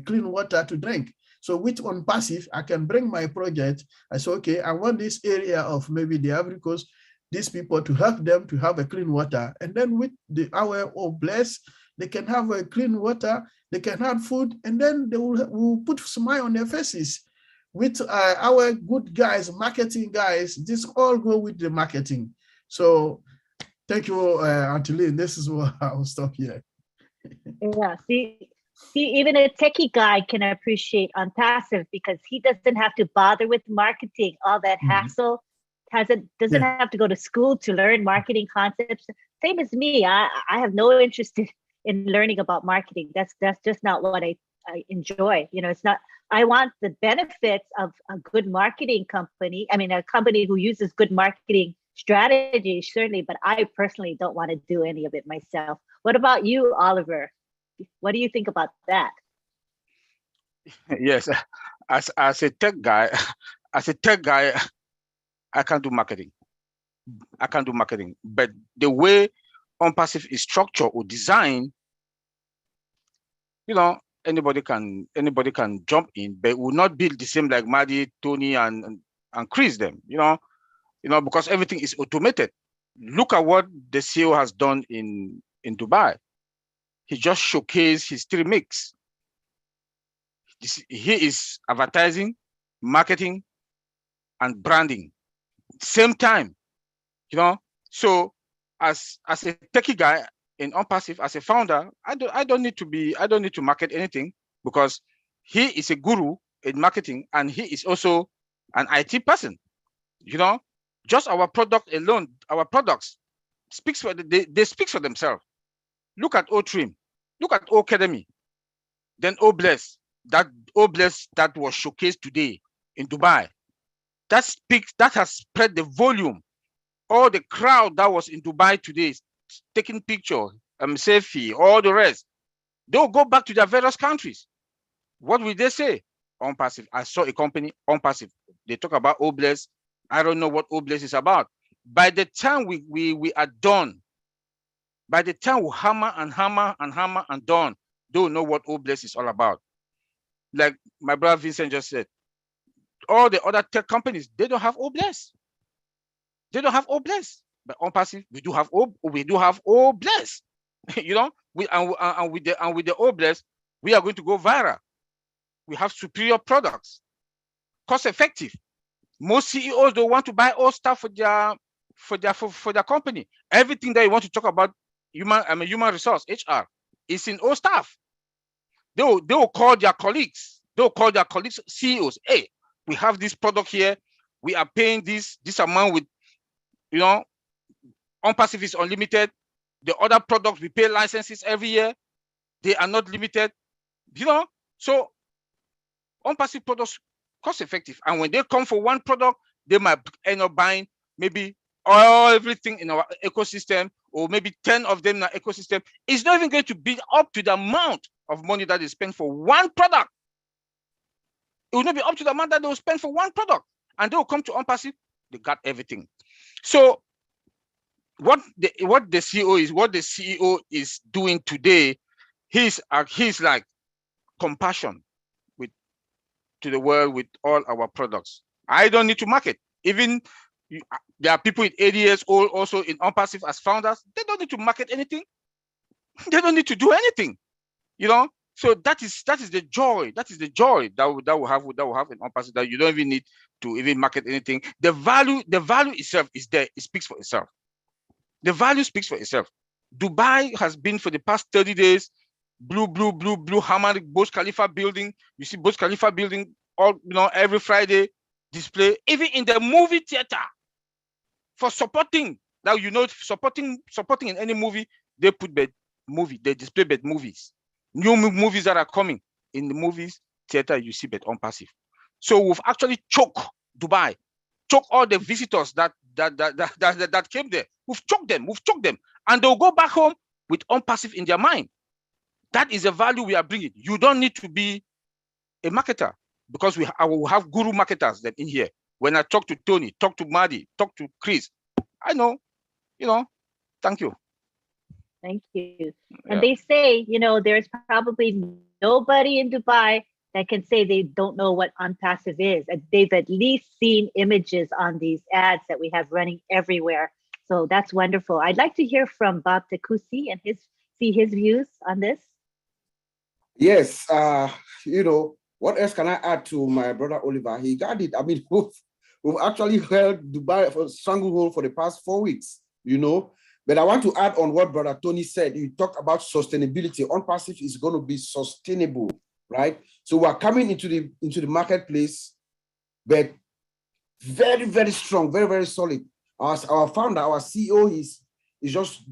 clean water to drink. So with on passive, I can bring my project. I say, okay, I want this area of maybe the Ivory Coast, these people to help them to have a clean water. And then with our Oh Bless, they can have a clean water, they can have food, and then they will put smile on their faces. With our good guys, marketing guys, this all go with the marketing. So thank you, Angeline. This is what I'll stop here. Yeah, see, even a techie guy can appreciate on passive because he doesn't have to bother with marketing, all that hassle. Doesn't have to go to school to learn marketing concepts. Same as me. I have no interest in learning about marketing. That's just not what I enjoy. You know, it's not. I want the benefits of a good marketing company. I mean, a company who uses good marketing strategies, certainly, but I personally don't want to do any of it myself. What about you, Oliver? What do you think about that? Yes, as a tech guy, I can't do marketing. But the way OnPassive is structured or designed, you know, anybody can jump in, but it will not be the same like Maddie, Tony, and Chris them, you know, because everything is automated. Look at what the CEO has done in Dubai. He just showcased his 3 mix. He is advertising, marketing, and branding same time, you know. So as a techie guy in OnPassive, as a founder, I don't need to market anything because he is a guru in marketing and he is also an IT person, you know. Just our product alone, our products speaks for they speak for themselves. Look at O-Trim, look at O-Academy, then O-Bless, that O-Bless that was showcased today in Dubai. That has spread the volume. All the crowd that was in Dubai today taking picture, selfie, all the rest, they'll go back to their various countries. What will they say? OnPassive. I saw a company, OnPassive. They talk about O-Bless. I don't know what O-Bless is about. By the time we are done, by the time we hammer and done, they'll know what O-Bless is all about. Like my brother Vincent just said, all the other tech companies, they don't have O-Bless. They don't have O-Bless. But OnPassive, we do have O-Bless. You know, with the O-Bless, we are going to go viral. We have superior products, cost effective. Most CEOs don't want to buy all stuff for their company. Everything that you want to talk about human resource, HR, is in all staff. They will call their colleagues. They'll call their colleagues, CEOs. Hey, we have this product here. We are paying this amount with, you know, OnPassive is unlimited. The other products, we pay licenses every year. They are not limited, you know. So OnPassive products cost effective. And when they come for one product, they might end up buying maybe everything in our ecosystem or maybe 10 of them in an ecosystem, it's not even going to be up to the amount of money that they spend for one product. It will not be up to the amount that they will spend for one product. And they will come to OnPassive, they got everything. So what the CEO is doing today, he's like compassion to the world with all our products. I don't need to market. Even there are people with 80 years old also in OnPassive as founders. They don't need to market anything. They don't need to do anything, you know. So that is the joy. That is the joy that we have in OnPassive, that you don't even need to even market anything. The value itself is there. It speaks for itself. The value speaks for itself. Dubai has been for the past 30 days, blue Hamad Burj Khalifa building. You see Burj Khalifa building all, you know, every Friday display, even in the movie theater for supporting. Now, you know, supporting in any movie, they put they display bed movies. New movies that are coming in the movies theater, you see OnPassive. So we've actually choked Dubai, choked all the visitors that came there. We've choked them, and they'll go back home with OnPassive in their mind. That is a value we are bringing. You don't need to be a marketer, because I will have guru marketers that in here. When I talk to Tony, talk to Madi, talk to Chris, I know, you know. Thank you. Thank you. And they say, you know, there's probably nobody in Dubai that can say they don't know what OnPassive is. And they've at least seen images on these ads that we have running everywhere. So that's wonderful. I'd like to hear from Bob Takusi and see his views on this. Yes, you know, what else can I add to my brother Oliver? He got it. I mean, we've actually held Dubai for stranglehold for the past 4 weeks, you know. But I want to add on what Brother Tony said. You talked about sustainability. OnPassive is going to be sustainable, right? So we're coming into the marketplace, but very, very strong, very, very solid. Our founder, our CEO is just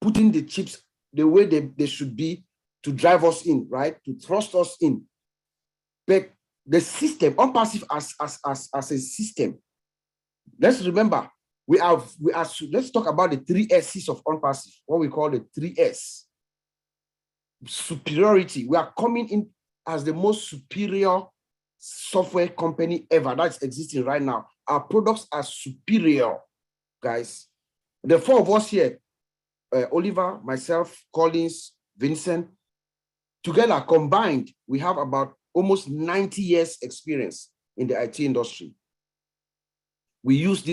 putting the chips the way they should be to drive us in, right? To thrust us in. But the system, OnPassive as a system, let's remember, let's talk about the 3 S's of OnPassive, what we call the 3 S. Superiority. We are coming in as the most superior software company ever that's existing right now. Our products are superior, guys. The 4 of us here, Oliver, myself, Collins, Vincent, together combined, we have about almost 90 years experience in the IT industry. We use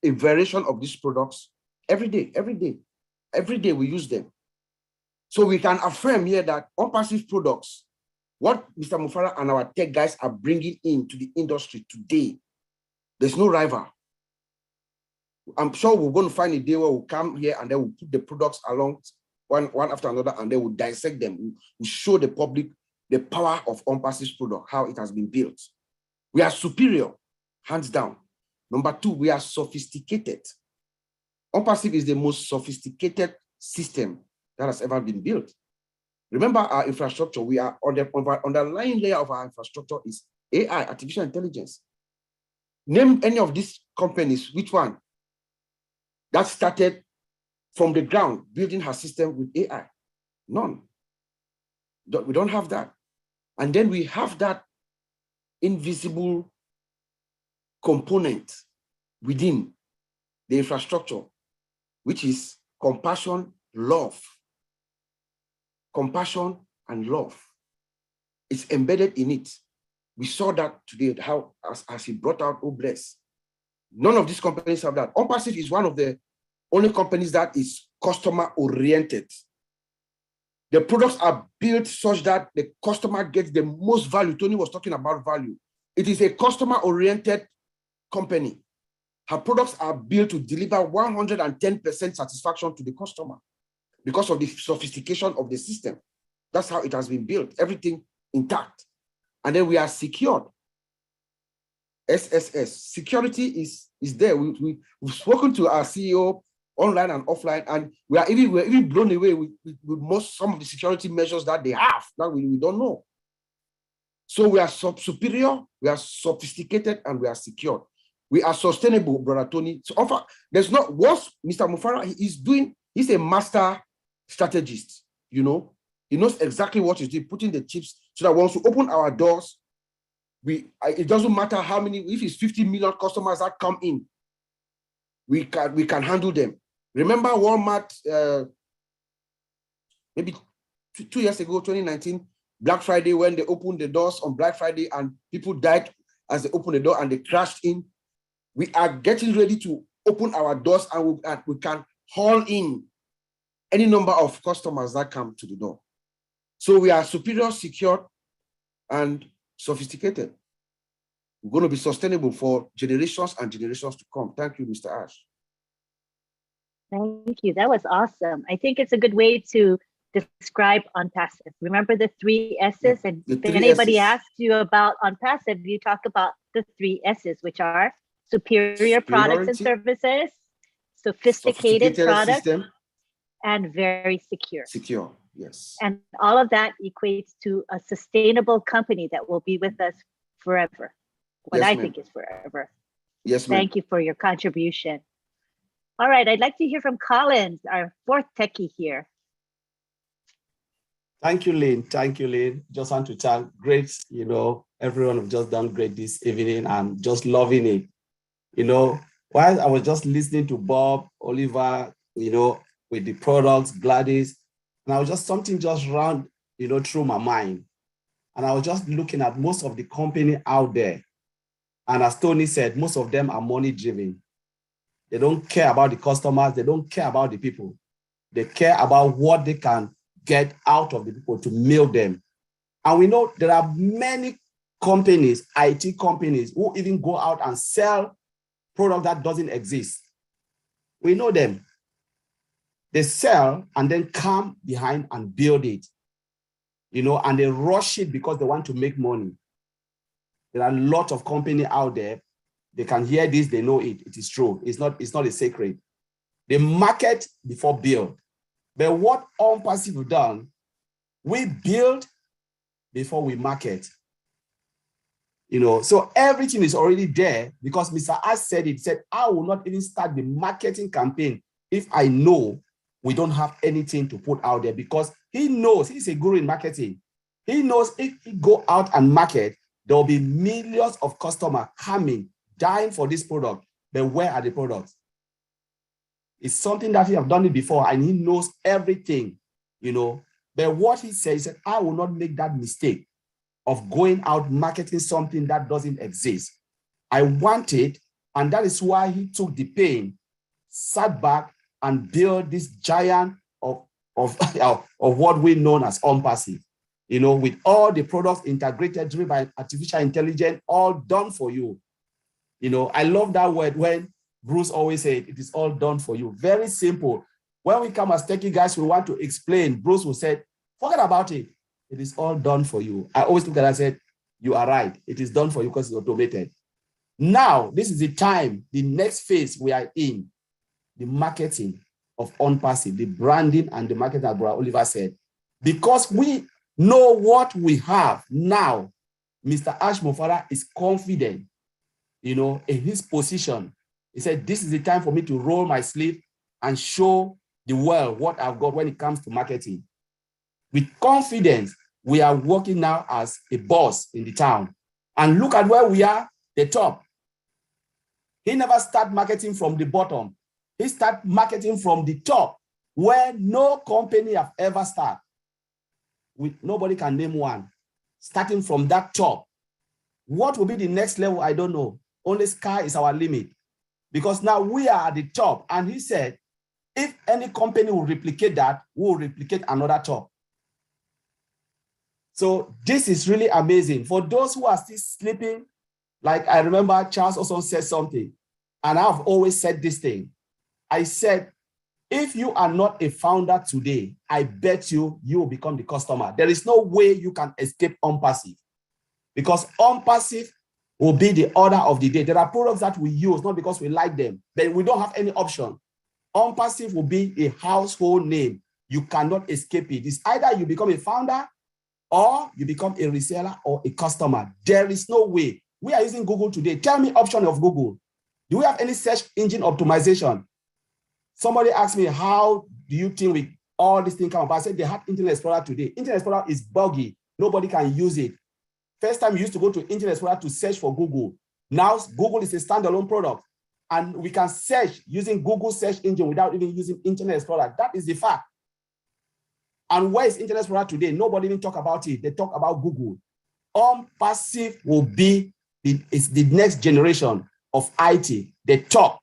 a variation of these products every day. Every day we use them. So we can affirm here that OnPassive products, what Mr. Mufara and our tech guys are bringing into the industry today, there's no rival. I'm sure we're going to find a day where we'll come here and then we'll put the products along one after another, and then we'll dissect them. We'll show the public the power of OnPassive's product, how it has been built. We are superior, hands down. Number 2, we are sophisticated. OnPassive is the most sophisticated system that has ever been built. Remember our infrastructure. We are on the underlying layer of our infrastructure is AI, artificial intelligence. Name any of these companies, which one that started from the ground building her system with AI? None. We don't have that. And then we have that invisible component within the infrastructure, which is compassion, love. Compassion and love. It's embedded in it. We saw that today, how as he brought out, oh bless. None of these companies have that. OnPassive is one of the only companies that is customer-oriented. The products are built such that the customer gets the most value. Tony was talking about value. It is a customer-oriented company. Her products are built to deliver 110% satisfaction to the customer because of the sophistication of the system. That's how it has been built, everything intact. And then we are secured. SSS, security is there. We've spoken to our CEO online and offline, and we're even blown away with some of the security measures that they have that we don't know. So we are superior, we are sophisticated, and we are secure. We are sustainable, Brother Tony. So there's not what Mr. Mufara is doing He's a master strategist, you know. He knows exactly what he's doing, putting the chips so that once we open our doors, it doesn't matter how many, if it's 50 million customers that come in, we can handle them. Remember Walmart, maybe 2 years ago, 2019, Black Friday, when they opened the doors on Black Friday and people died as they opened the door and they crashed in. We are getting ready to open our doors and we can haul in any number of customers that come to the door. So we are superior, secure, and sophisticated. We're going to be sustainable for generations and generations to come. Thank you, Mr. Ash. Thank you. That was awesome. I think it's a good way to describe OnPassive. Remember the 3 S's? And if anybody asks you about OnPassive, you talk about the 3 S's, which are superior products and services, sophisticated products, system, and very secure. Secure, yes. And all of that equates to a sustainable company that will be with us forever. What yes, I think is forever. Yes, ma'am. Thank you for your contribution. All right, I'd like to hear from Collins, our 4th techie here. Thank you, Lynn. Thank you, Lynn. Just want to thank great, everyone have just done great this evening and just loving it. While I was just listening to Bob, Oliver, with the products, Gladys, and I was just something just ran, through my mind. And I was just looking at most of the company out there. And as Tony said, most of them are money driven. They don't care about the customers. They don't care about the people. They care about what they can get out of the people to milk them. And we know there are many companies, IT companies, who even go out and sell product that doesn't exist. We know them. They sell and then come behind and build it, and they rush it because they want to make money. There are a lot of companies out there. They can hear this, they know it. It is true. It's not a secret. They market before build. But what OnPassive have done, we build before we market. So everything is already there because Mr. Ash said it, said, I will not even start the marketing campaign if I know we don't have anything to put out there, because he knows, he's a guru in marketing. He knows if he go out and market, there will be millions of customers coming, dying for this product. But where are the products? It's something that he have done it before and he knows everything, But what he said, I will not make that mistake of going out marketing something that doesn't exist. I want it, and that is why he took the pain, sat back and built this giant of what we know as OnPassive, with all the products integrated, driven by artificial intelligence, all done for you. I love that word when Bruce always said, it is all done for you. Very simple. When we come as techie guys, we want to explain. Bruce will say, forget about it. It is all done for you. I always look at it and said, you are right. It is done for you because it's automated. Now, this is the time, the next phase we are in, the marketing of OnPassive, the branding and the marketing, as Brother Oliver said. Because we know what we have now, Mr. Ash Mofara is confident, in his position. He said, this is the time for me to roll my sleeve and show the world what I've got when it comes to marketing. With confidence, we are working now as a boss in the town. And look at where we are, the top. He never started marketing from the bottom. He started marketing from the top, where no company have ever started. Nobody can name one. Starting from that top. What will be the next level? I don't know. Only sky is our limit. Because now we are at the top. And he said, if any company will replicate that, we will replicate another top. So this is really amazing. For those who are still sleeping, like I remember Charles also said something, and I've always said this thing. I said, if you are not a founder today, I bet you will become the customer. There is no way you can escape OnPassive, because OnPassive will be the order of the day. There are products that we use, not because we like them, but we don't have any option. OnPassive will be a household name. You cannot escape it. It's either you become a founder or you become a reseller or a customer. There is no way. We are using Google today. Tell me option of Google. Do we have any search engine optimization? Somebody asked me, how do you think with all these things come up? I said they had Internet Explorer today. Internet Explorer is buggy. Nobody can use it. First time you used to go to Internet Explorer to search for Google. Now Google is a standalone product. And we can search using Google search engine without even using Internet Explorer. That is the fact. And where is Internet Explorer today? Nobody even talk about it. They talk about Google. Passive will be it's the next generation of IT. The top.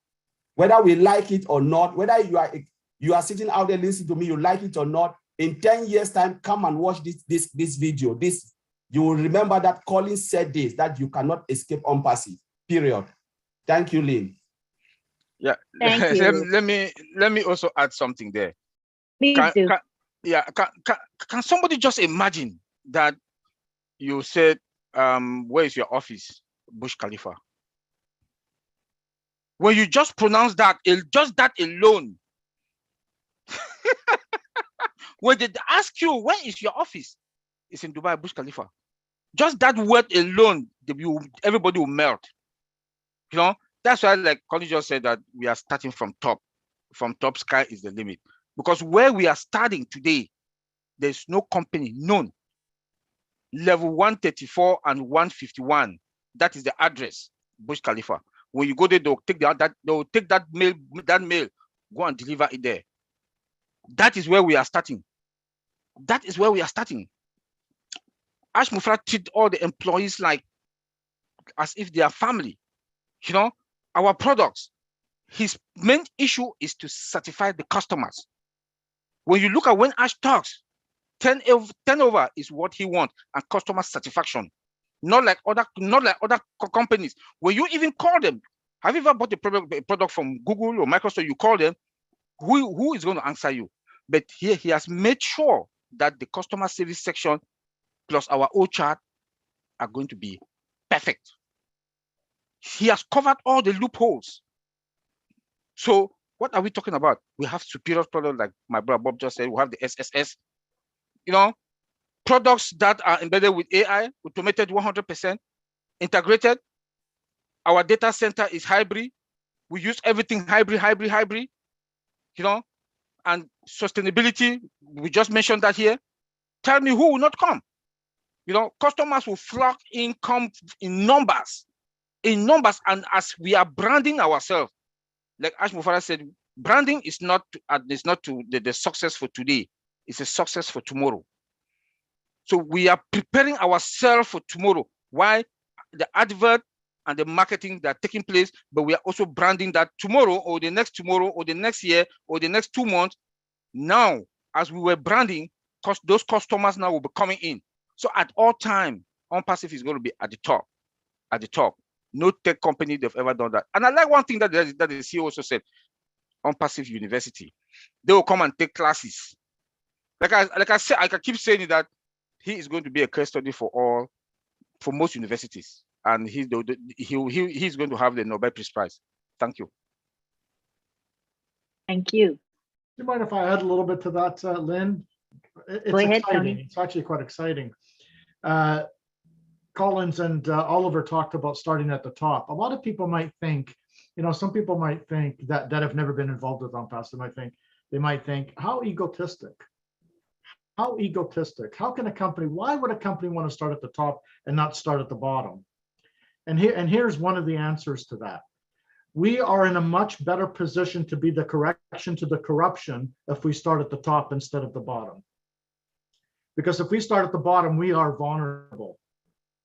Whether we like it or not, whether you are sitting out there listening to me, you like it or not, in 10 years' time, come and watch this video. You will remember that Collins said this, that you cannot escape passive. Period. Thank you, Lynn. Yeah. Thank you. let me also add something there. Please do. Can somebody just imagine that you said, where is your office? Burj Khalifa. When you just pronounce that, just that alone, when they ask you, where is your office? It's in Dubai, Burj Khalifa. Just that word alone, everybody will melt. You know, that's why, like Colin just said, that we are starting from top. From top, sky is the limit. Because where we are starting today, there's no company known. Level 134 and 151. That is the address, Burj Khalifa. When you go there, they'll take that mail, go and deliver it there. That is where we are starting. That is where we are starting. Ash Mufra treat all the employees like as if they are family. You know, our products, his main issue is to satisfy the customers. When you look at when Ash talks, turnover is what he wants, and customer satisfaction. Not like other companies. When you even call them, have you ever bought a product from Google or Microsoft? You call them, who is going to answer you? But here he has made sure that the customer service section plus our chart are going to be perfect. He has covered all the loopholes. So what are we talking about? We have superior products, like my brother Bob just said. We have the SSS, you know, products that are embedded with AI, automated 100%, integrated. Our data center is hybrid. We use everything hybrid, you know, and sustainability. We just mentioned that here. Tell me who will not come. You know, customers will flock in, come in numbers, and as we are branding ourselves, like Ash Mufara said, branding is not the success for today. It's a success for tomorrow. So we are preparing ourselves for tomorrow. Why? The advert and the marketing that are taking place, but we are also branding that tomorrow or the next year or the next 2 months. Now, as we were branding, those customers now will be coming in. So at all time, OnPassive is going to be at the top. At the top. No tech company they've ever done that. And I like one thing that the CEO also said, OnPassive University. They will come and take classes. Like I said, I keep saying that he is going to be a case study for most universities, and he's going to have the Nobel Peace Prize. Thank you. Thank you. Do you mind if I add a little bit to that, Lynn? It's Go ahead, exciting. Tony. It's actually quite exciting. Collins and Oliver talked about starting at the top. A lot of people might think, you know, some people might think that have never been involved with OnPassive. They might think, how egotistic? How egotistic? How can a company? Why would a company want to start at the top and not start at the bottom? And here's one of the answers to that. We are in a much better position to be the correction to the corruption if we start at the top instead of the bottom. Because if we start at the bottom, we are vulnerable.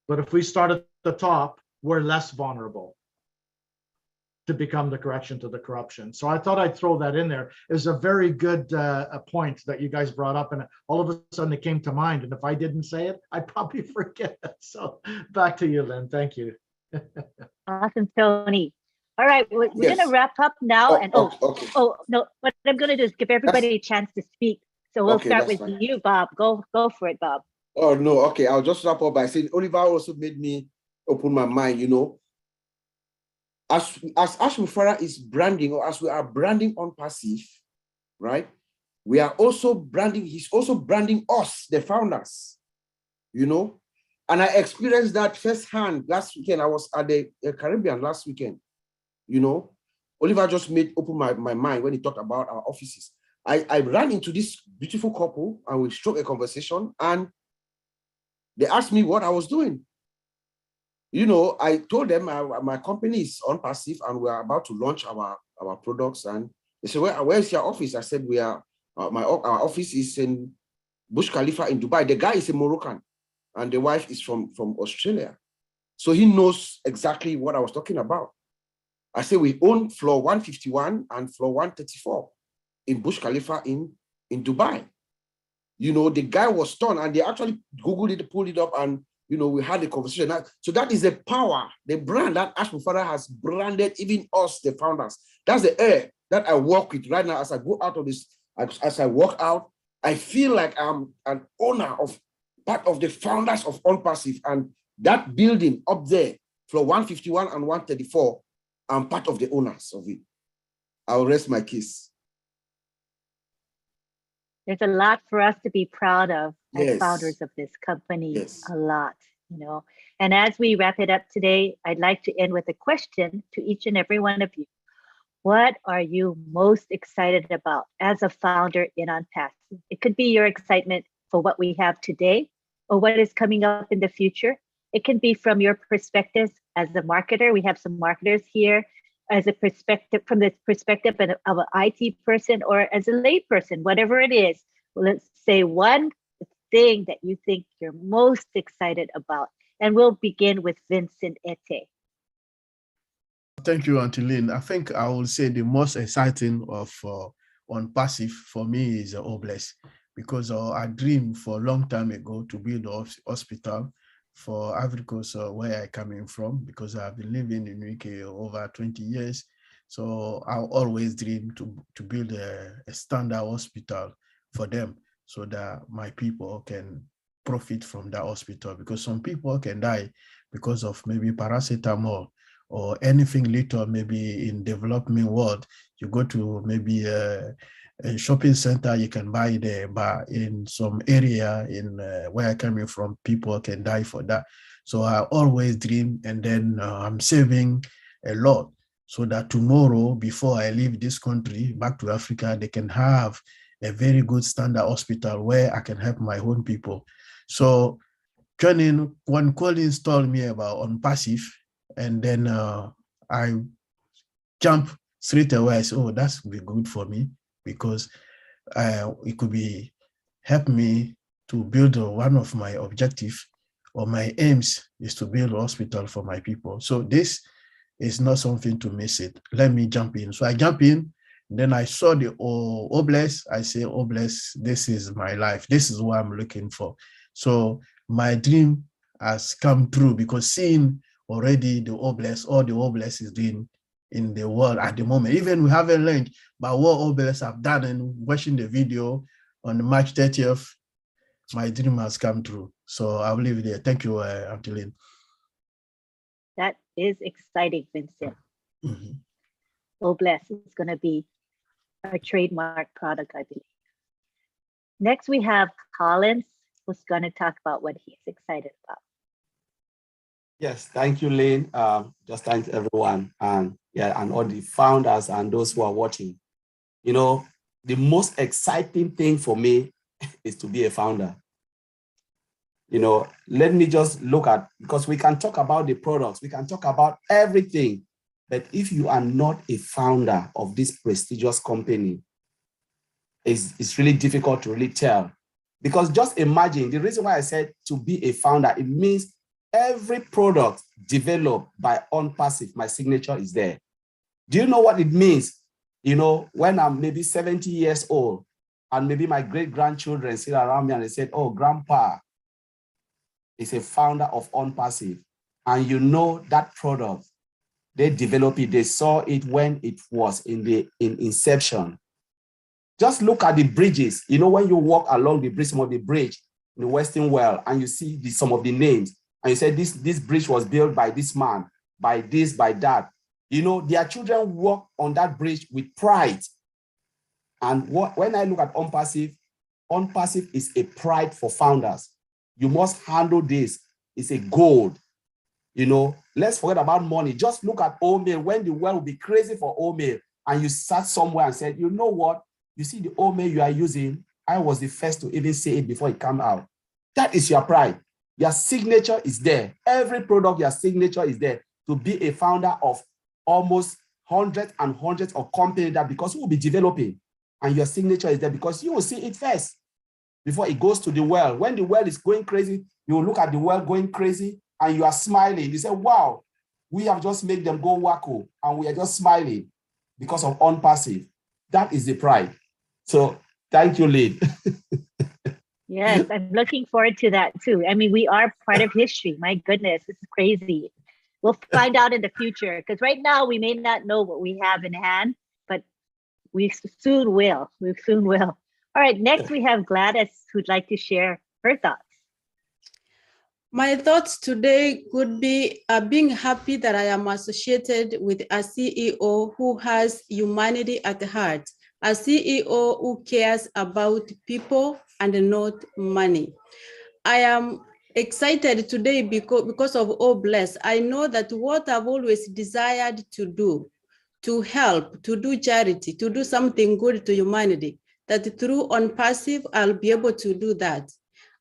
But if we start at the top, we're less vulnerable to become the correction to the corruption. So I thought I'd throw that in there. It's a very good point that you guys brought up, and all of a sudden it came to mind. And if I didn't say it, I'd probably forget it. So back to you, Lynn. Thank you. Awesome, Tony. All right, we're Yes. going to wrap up now. Okay. No, what I'm going to do is give everybody a chance to speak. So we'll Okay, start that's with fine. you, Bob. Go for it, Bob. Oh, no. Okay. I'll just wrap up by saying Oliver also made me open my mind, you know. As Ash Mufara is branding, or as we are branding OnPassive, right? We are also branding, he's also branding us, the founders, you know. And I experienced that firsthand last weekend. I was at the Caribbean last weekend, you know. Oliver just opened my mind when he talked about our offices. I ran into this beautiful couple and we struck a conversation and they asked me what I was doing. You know, I told them my company is on passive and we are about to launch our products. And they said, where's your office? I said, our office is in Burj Khalifa in Dubai. The guy is a Moroccan and the wife is from Australia. So he knows exactly what I was talking about. I said, we own floor 151 and floor 134 in Burj Khalifa in Dubai. You know, the guy was stunned and they actually Googled it, pulled it up, and, you know, we had a conversation. So that is the power, the brand that Ashford Father has branded even us, the founders. That's the air that I work with right now. As I go out of this, as I walk out, I feel like I'm an owner of part of the founders of OnPassive, and that building up there, floor 151 and 134, I'm part of the owners of it. I'll rest my case. There's a lot for us to be proud of as Yes. founders of this company. Yes. A lot, you know. And as we wrap it up today, I'd like to end with a question to each and every one of you. What are you most excited about as a founder in OnPassive? It could be your excitement for what we have today or what is coming up in the future. It can be from your perspective as a marketer. We have some marketers here, as a perspective, from the perspective of an IT person, or as a lay person, whatever it is. Well, let's say one thing that you think you're most excited about. And we'll begin with Vincent Ete. Thank you, Auntie Lynn. I think I will say the most exciting of OnPassive for me is Obless, because I dreamed for a long time ago to build a hospital for Africa, where I coming from, because I've been living in UK over 20 years. So I always dream to build a standard hospital for them, so that my people can profit from that hospital, because some people can die because of maybe paracetamol or anything little. Maybe in developing world, you go to maybe a shopping center, you can buy there, but in some area in where I coming from, people can die for that. So I always dream, and then I'm saving a lot, so that tomorrow, before I leave this country back to Africa, they can have a very good standard hospital where I can help my own people. So when Collins told me about OnPassive, and then I jump straight away. I said, oh, that's be good for me, because it could be help me to build one of my objectives, or my aims is to build a hospital for my people. So this is not something to miss it. Let me jump in. So I jump in, then I saw the Obless. I say, Obless, this is my life. This is what I'm looking for. So my dream has come true, because seeing already the Obless, all the Obless is doing in the world at the moment. Even we haven't learned about what Obless have done, and watching the video on March 30th, my dream has come true. So I'll leave it there. Thank you, Auntie Lynn. That is exciting, Vincent. Mm-hmm. Obless is going to be our trademark product, I believe. Next, we have Collins, who's going to talk about what he's excited about. Yes, thank you, Lynn. Just thanks everyone, and yeah, and all the founders and those who are watching. You know, the most exciting thing for me is to be a founder. You know, let me just look at, because we can talk about the products, we can talk about everything, but if you are not a founder of this prestigious company, it's really difficult to really tell. Because just imagine, the reason why I said to be a founder, it means every product developed by OnPassive, my signature is there. Do you know what it means? You know, when I'm maybe 70 years old, and maybe my great-grandchildren sit around me and they said, oh, Grandpa is a founder of OnPassive. And you know that product, they developed it, they saw it when it was in inception. Just look at the bridges. You know, when you walk along the bridge, some of the bridge in the Western world, and you see some of the names, and you say this bridge was built by this man, by this, by that. You know, their children walk on that bridge with pride. And when I look at OnPassive, OnPassive is a pride for founders. You must handle this. It's a gold. You know, let's forget about money. Just look at Omail. When the world will be crazy for Omail, and you sat somewhere and said, you know what? You see the old mail you are using, I was the first to even say it before it came out. That is your pride. Your signature is there. Every product, your signature is there to be a founder of almost hundreds and hundreds of companies that because you will be developing and your signature is there because you will see it first before it goes to the world. When the world is going crazy, you will look at the world going crazy and you are smiling. You say, wow, we have just made them go wacko and we are just smiling because of unpassive. That is the pride. So thank you, Lynn. Yes, I'm looking forward to that too. I mean, we are part of history. My goodness, this is crazy. We'll find out in the future because right now we may not know what we have in hand, but we soon will. We soon will. All right, next we have Gladys who'd like to share her thoughts. My thoughts today could be being happy that I am associated with a CEO who has humanity at heart, a CEO who cares about people and not money. I am excited today because of Oh Bless. I know that what I've always desired to do, to help, to do charity, to do something good to humanity, that through OnPassive, I'll be able to do that.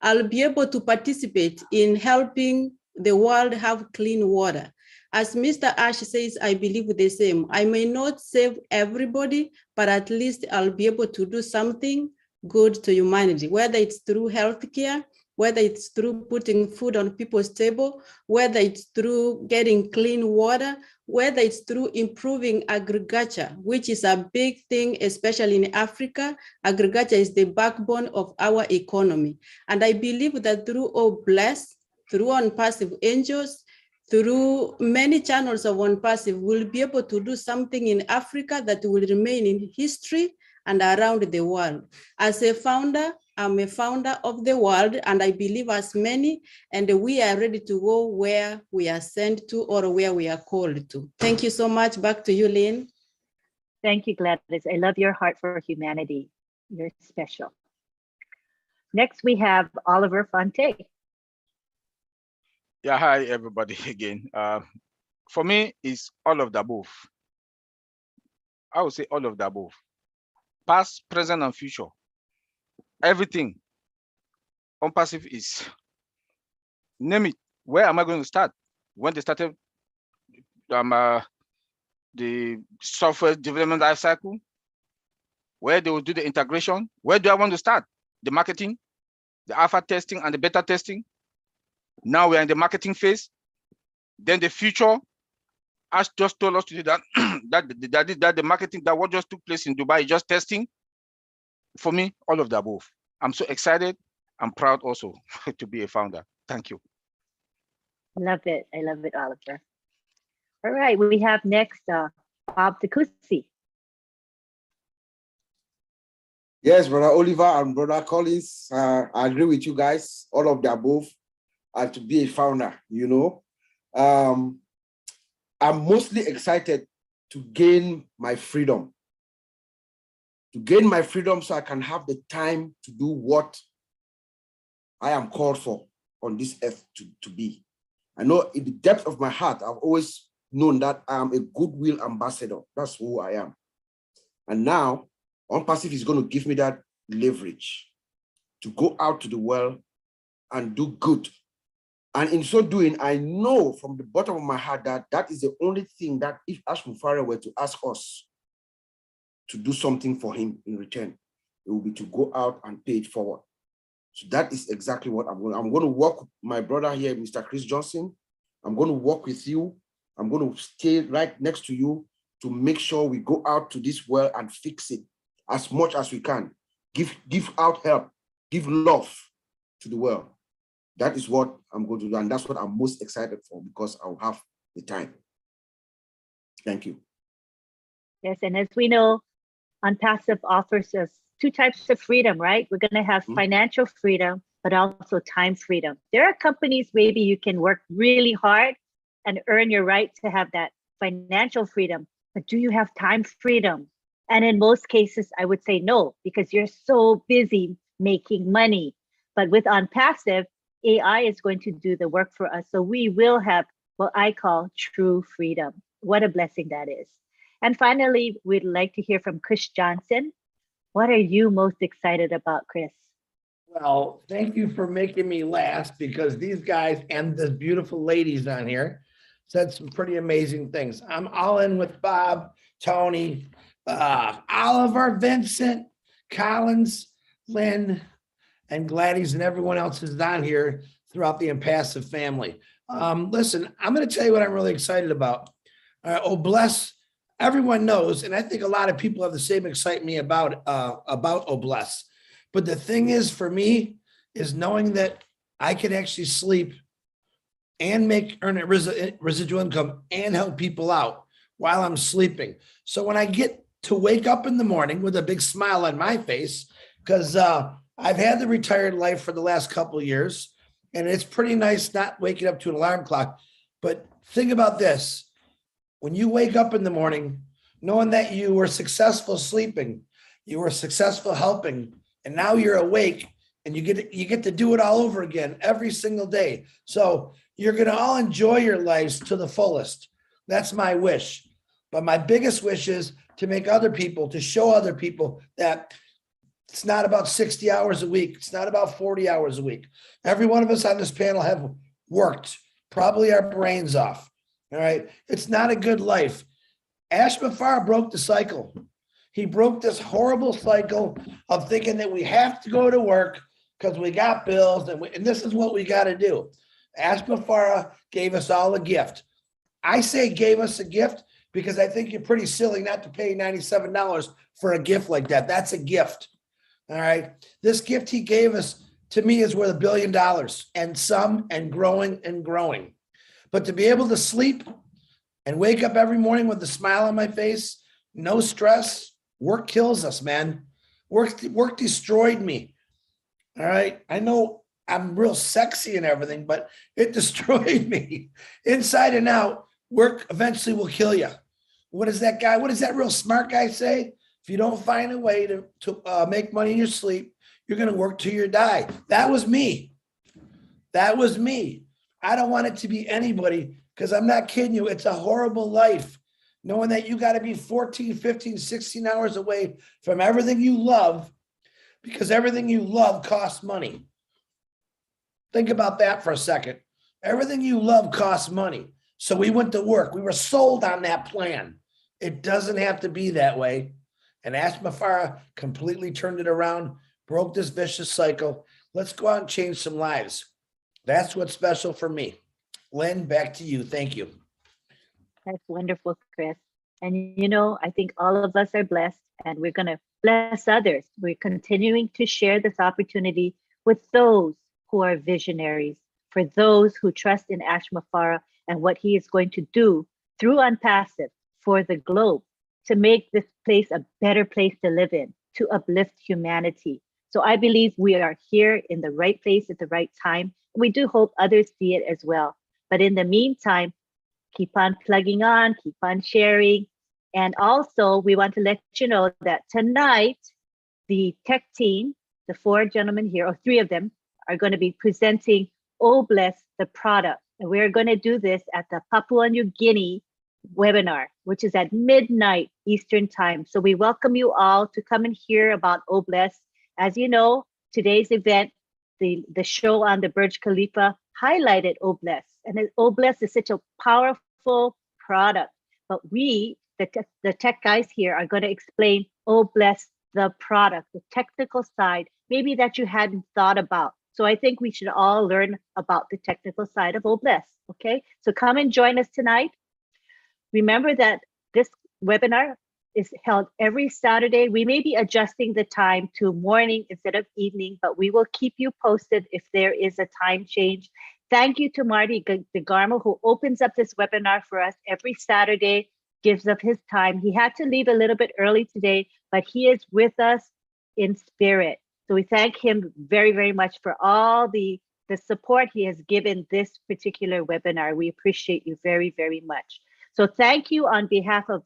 I'll be able to participate in helping the world have clean water. As Mr. Ash says, I believe the same. I may not save everybody, but at least I'll be able to do something good to humanity, whether it's through healthcare, whether it's through putting food on people's table, whether it's through getting clean water, whether it's through improving agriculture, which is a big thing, especially in Africa. Agriculture is the backbone of our economy. And I believe that through Oh Bless, through OnPassive Angels, through many channels of OnPassive, we'll be able to do something in Africa that will remain in history and around the world. As a founder, I'm a founder of the world, and I believe as many, and we are ready to go where we are sent to or where we are called to. Thank you so much. Back to you, Lynn. Thank you, Gladys. I love your heart for humanity. You're special. Next, we have Oliver Fonte. Yeah, hi, everybody again. For me, it's all of the above. I would say all of the above. Past, present, and future. Everything. OnPassive is, name it. Where am I going to start? When they started the software development life cycle, where they will do the integration. Where do I want to start? The marketing, the alpha testing, and the beta testing. Now we're in the marketing phase. Then the future, Ash just told us to do that, that the marketing, that what just took place in Dubai is just testing. For me, all of the above. I'm so excited. I'm proud also to be a founder. Thank you. Love it. I love it, Oliver. All right, we have next Bob Takusi. Yes, Brother Oliver and Brother Collins, I agree with you guys, all of the above, to be a founder, you know. I'm mostly excited to gain my freedom. To gain my freedom so I can have the time to do what I am called for on this earth to be. I know in the depth of my heart, I've always known that I am a goodwill ambassador. That's who I am. And now, OnPassive is going to give me that leverage to go out to the world and do good. And in so doing, I know from the bottom of my heart that that is the only thing that if Ash Mufare were to ask us to do something for him in return, it will be to go out and pay it forward. So that is exactly what I'm going to work with my brother here, Mr. Chris Johnson. I'm going to work with you. I'm going to stay right next to you to make sure we go out to this world and fix it as much as we can. Give out help, give love to the world. That is what I'm going to do. And that's what I'm most excited for because I'll have the time. Thank you. Yes, and as we know, OnPassive offers us two types of freedom, right? We're going to have financial freedom, but also time freedom. There are companies maybe you can work really hard and earn your right to have that financial freedom, but do you have time freedom? And in most cases, I would say no, because you're so busy making money. But with OnPassive, AI is going to do the work for us. So we will have what I call true freedom. What a blessing that is. And finally, we'd like to hear from Chris Johnson. What are you most excited about, Chris? Well, thank you for making me last, because these guys and the beautiful ladies on here said some pretty amazing things. I'm all in with Bob, Tony, Oliver, Vincent, Collins, Lynn, and Gladys, and everyone else is on here throughout the Impassive family. Listen, I'm going to tell you what I'm really excited about. Oh, bless. Everyone knows, and I think a lot of people have the same excitement about Oh, bless. But the thing is, for me, is knowing that I can actually sleep and earn a residual income and help people out while I'm sleeping. So when I get to wake up in the morning with a big smile on my face, because I've had the retired life for the last couple of years, and it's pretty nice not waking up to an alarm clock. But think about this. When you wake up in the morning, knowing that you were successful sleeping, you were successful helping, and now you're awake, and you get to do it all over again every single day. So you're going to all enjoy your lives to the fullest. That's my wish. But my biggest wish is to make other people, to show other people that it's not about 60 hours a week. It's not about 40 hours a week. Every one of us on this panel have worked, probably our brains off. All right. It's not a good life. Ash Mafar broke the cycle. He broke this horrible cycle of thinking that we have to go to work because we got bills and this is what we got to do. Ash Mafara gave us all a gift. I say gave us a gift because I think you're pretty silly not to pay $97 for a gift like that. That's a gift. All right. This gift he gave us, to me, is worth $1 billion and some, and growing and growing. But to be able to sleep and wake up every morning with a smile on my face, no stress. Work kills us, man. Work destroyed me. All right. I know I'm real sexy and everything, but it destroyed me inside and out. Work eventually will kill you. What does that real smart guy say? If you don't find a way to make money in your sleep, you're going to work till you die. That was me. That was me. I don't want it to be anybody, because I'm not kidding you. It's a horrible life. Knowing that you got to be 14, 15, 16 hours away from everything you love, because everything you love costs money. Think about that for a second. Everything you love costs money. So we went to work. We were sold on that plan. It doesn't have to be that way. And Ash Mafara completely turned it around, broke this vicious cycle. Let's go out and change some lives. That's what's special for me. Lynn, back to you. Thank you. That's wonderful, Chris. And I think all of us are blessed, and we're going to bless others. We're continuing to share this opportunity with those who are visionaries, for those who trust in Ash Mafara and what he is going to do through Unpassive for the globe, to make this place a better place to live in, to uplift humanity. So I believe we are here in the right place at the right time. We do hope others see it as well. But in the meantime, keep on plugging on, keep on sharing. And also, we want to let you know that tonight, the tech team, the 4 gentlemen here, or 3 of them, are going to be presenting Oh Bless the product. And we're going to do this at the Papua New Guinea webinar, which is at midnight Eastern time. So we welcome you all to come and hear about Oh Bless. As you know, today's event, the show on the Burj Khalifa highlighted Oh Bless. And Oh Bless is such a powerful product. But we, the tech guys here, are going to explain Oh Bless the product, the technical side, maybe that you hadn't thought about. So I think we should all learn about the technical side of Oh Bless. Okay, so come and join us tonight. Remember that this webinar is held every Saturday. We may be adjusting the time to morning instead of evening, but we will keep you posted if there is a time change. Thank you to Marty DeGarmo, who opens up this webinar for us every Saturday, gives up his time. He had to leave a little bit early today, but he is with us in spirit. So we thank him very, very much for all the support he has given this particular webinar. We appreciate you very, very much. So thank you on behalf of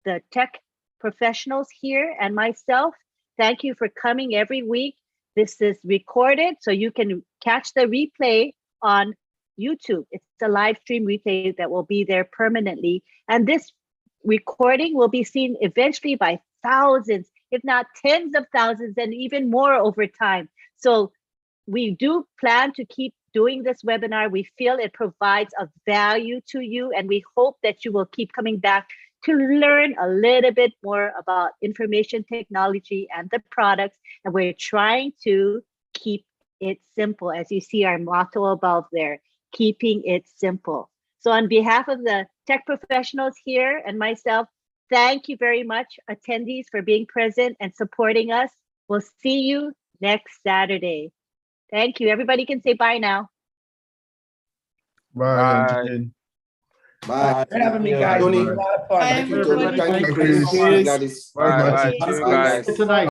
the tech professionals here and myself. Thank you for coming every week. This is recorded, so you can catch the replay on YouTube. It's a live stream replay that will be there permanently. And this recording will be seen eventually by thousands if not tens of thousands and even more over time. So we do plan to keep doing this webinar. We feel it provides a value to you, and we hope that you will keep coming back to learn a little bit more about information technology and the products. And we're trying to keep it simple, as you see our motto above there, keeping it simple. So on behalf of the tech professionals here and myself, thank you very much, attendees, for being present and supporting us. We'll see you next Saturday. Thank you. Everybody can say bye now. Bye. Bye. Again. Bye. For having me, guys. It was a lot of fun. Bye, Thank you, Tony. everybody. Thank you, Thank Chris. you. Thank you, Gladys. Bye. Bye. Bye. See you Bye, guys. guys. Good night.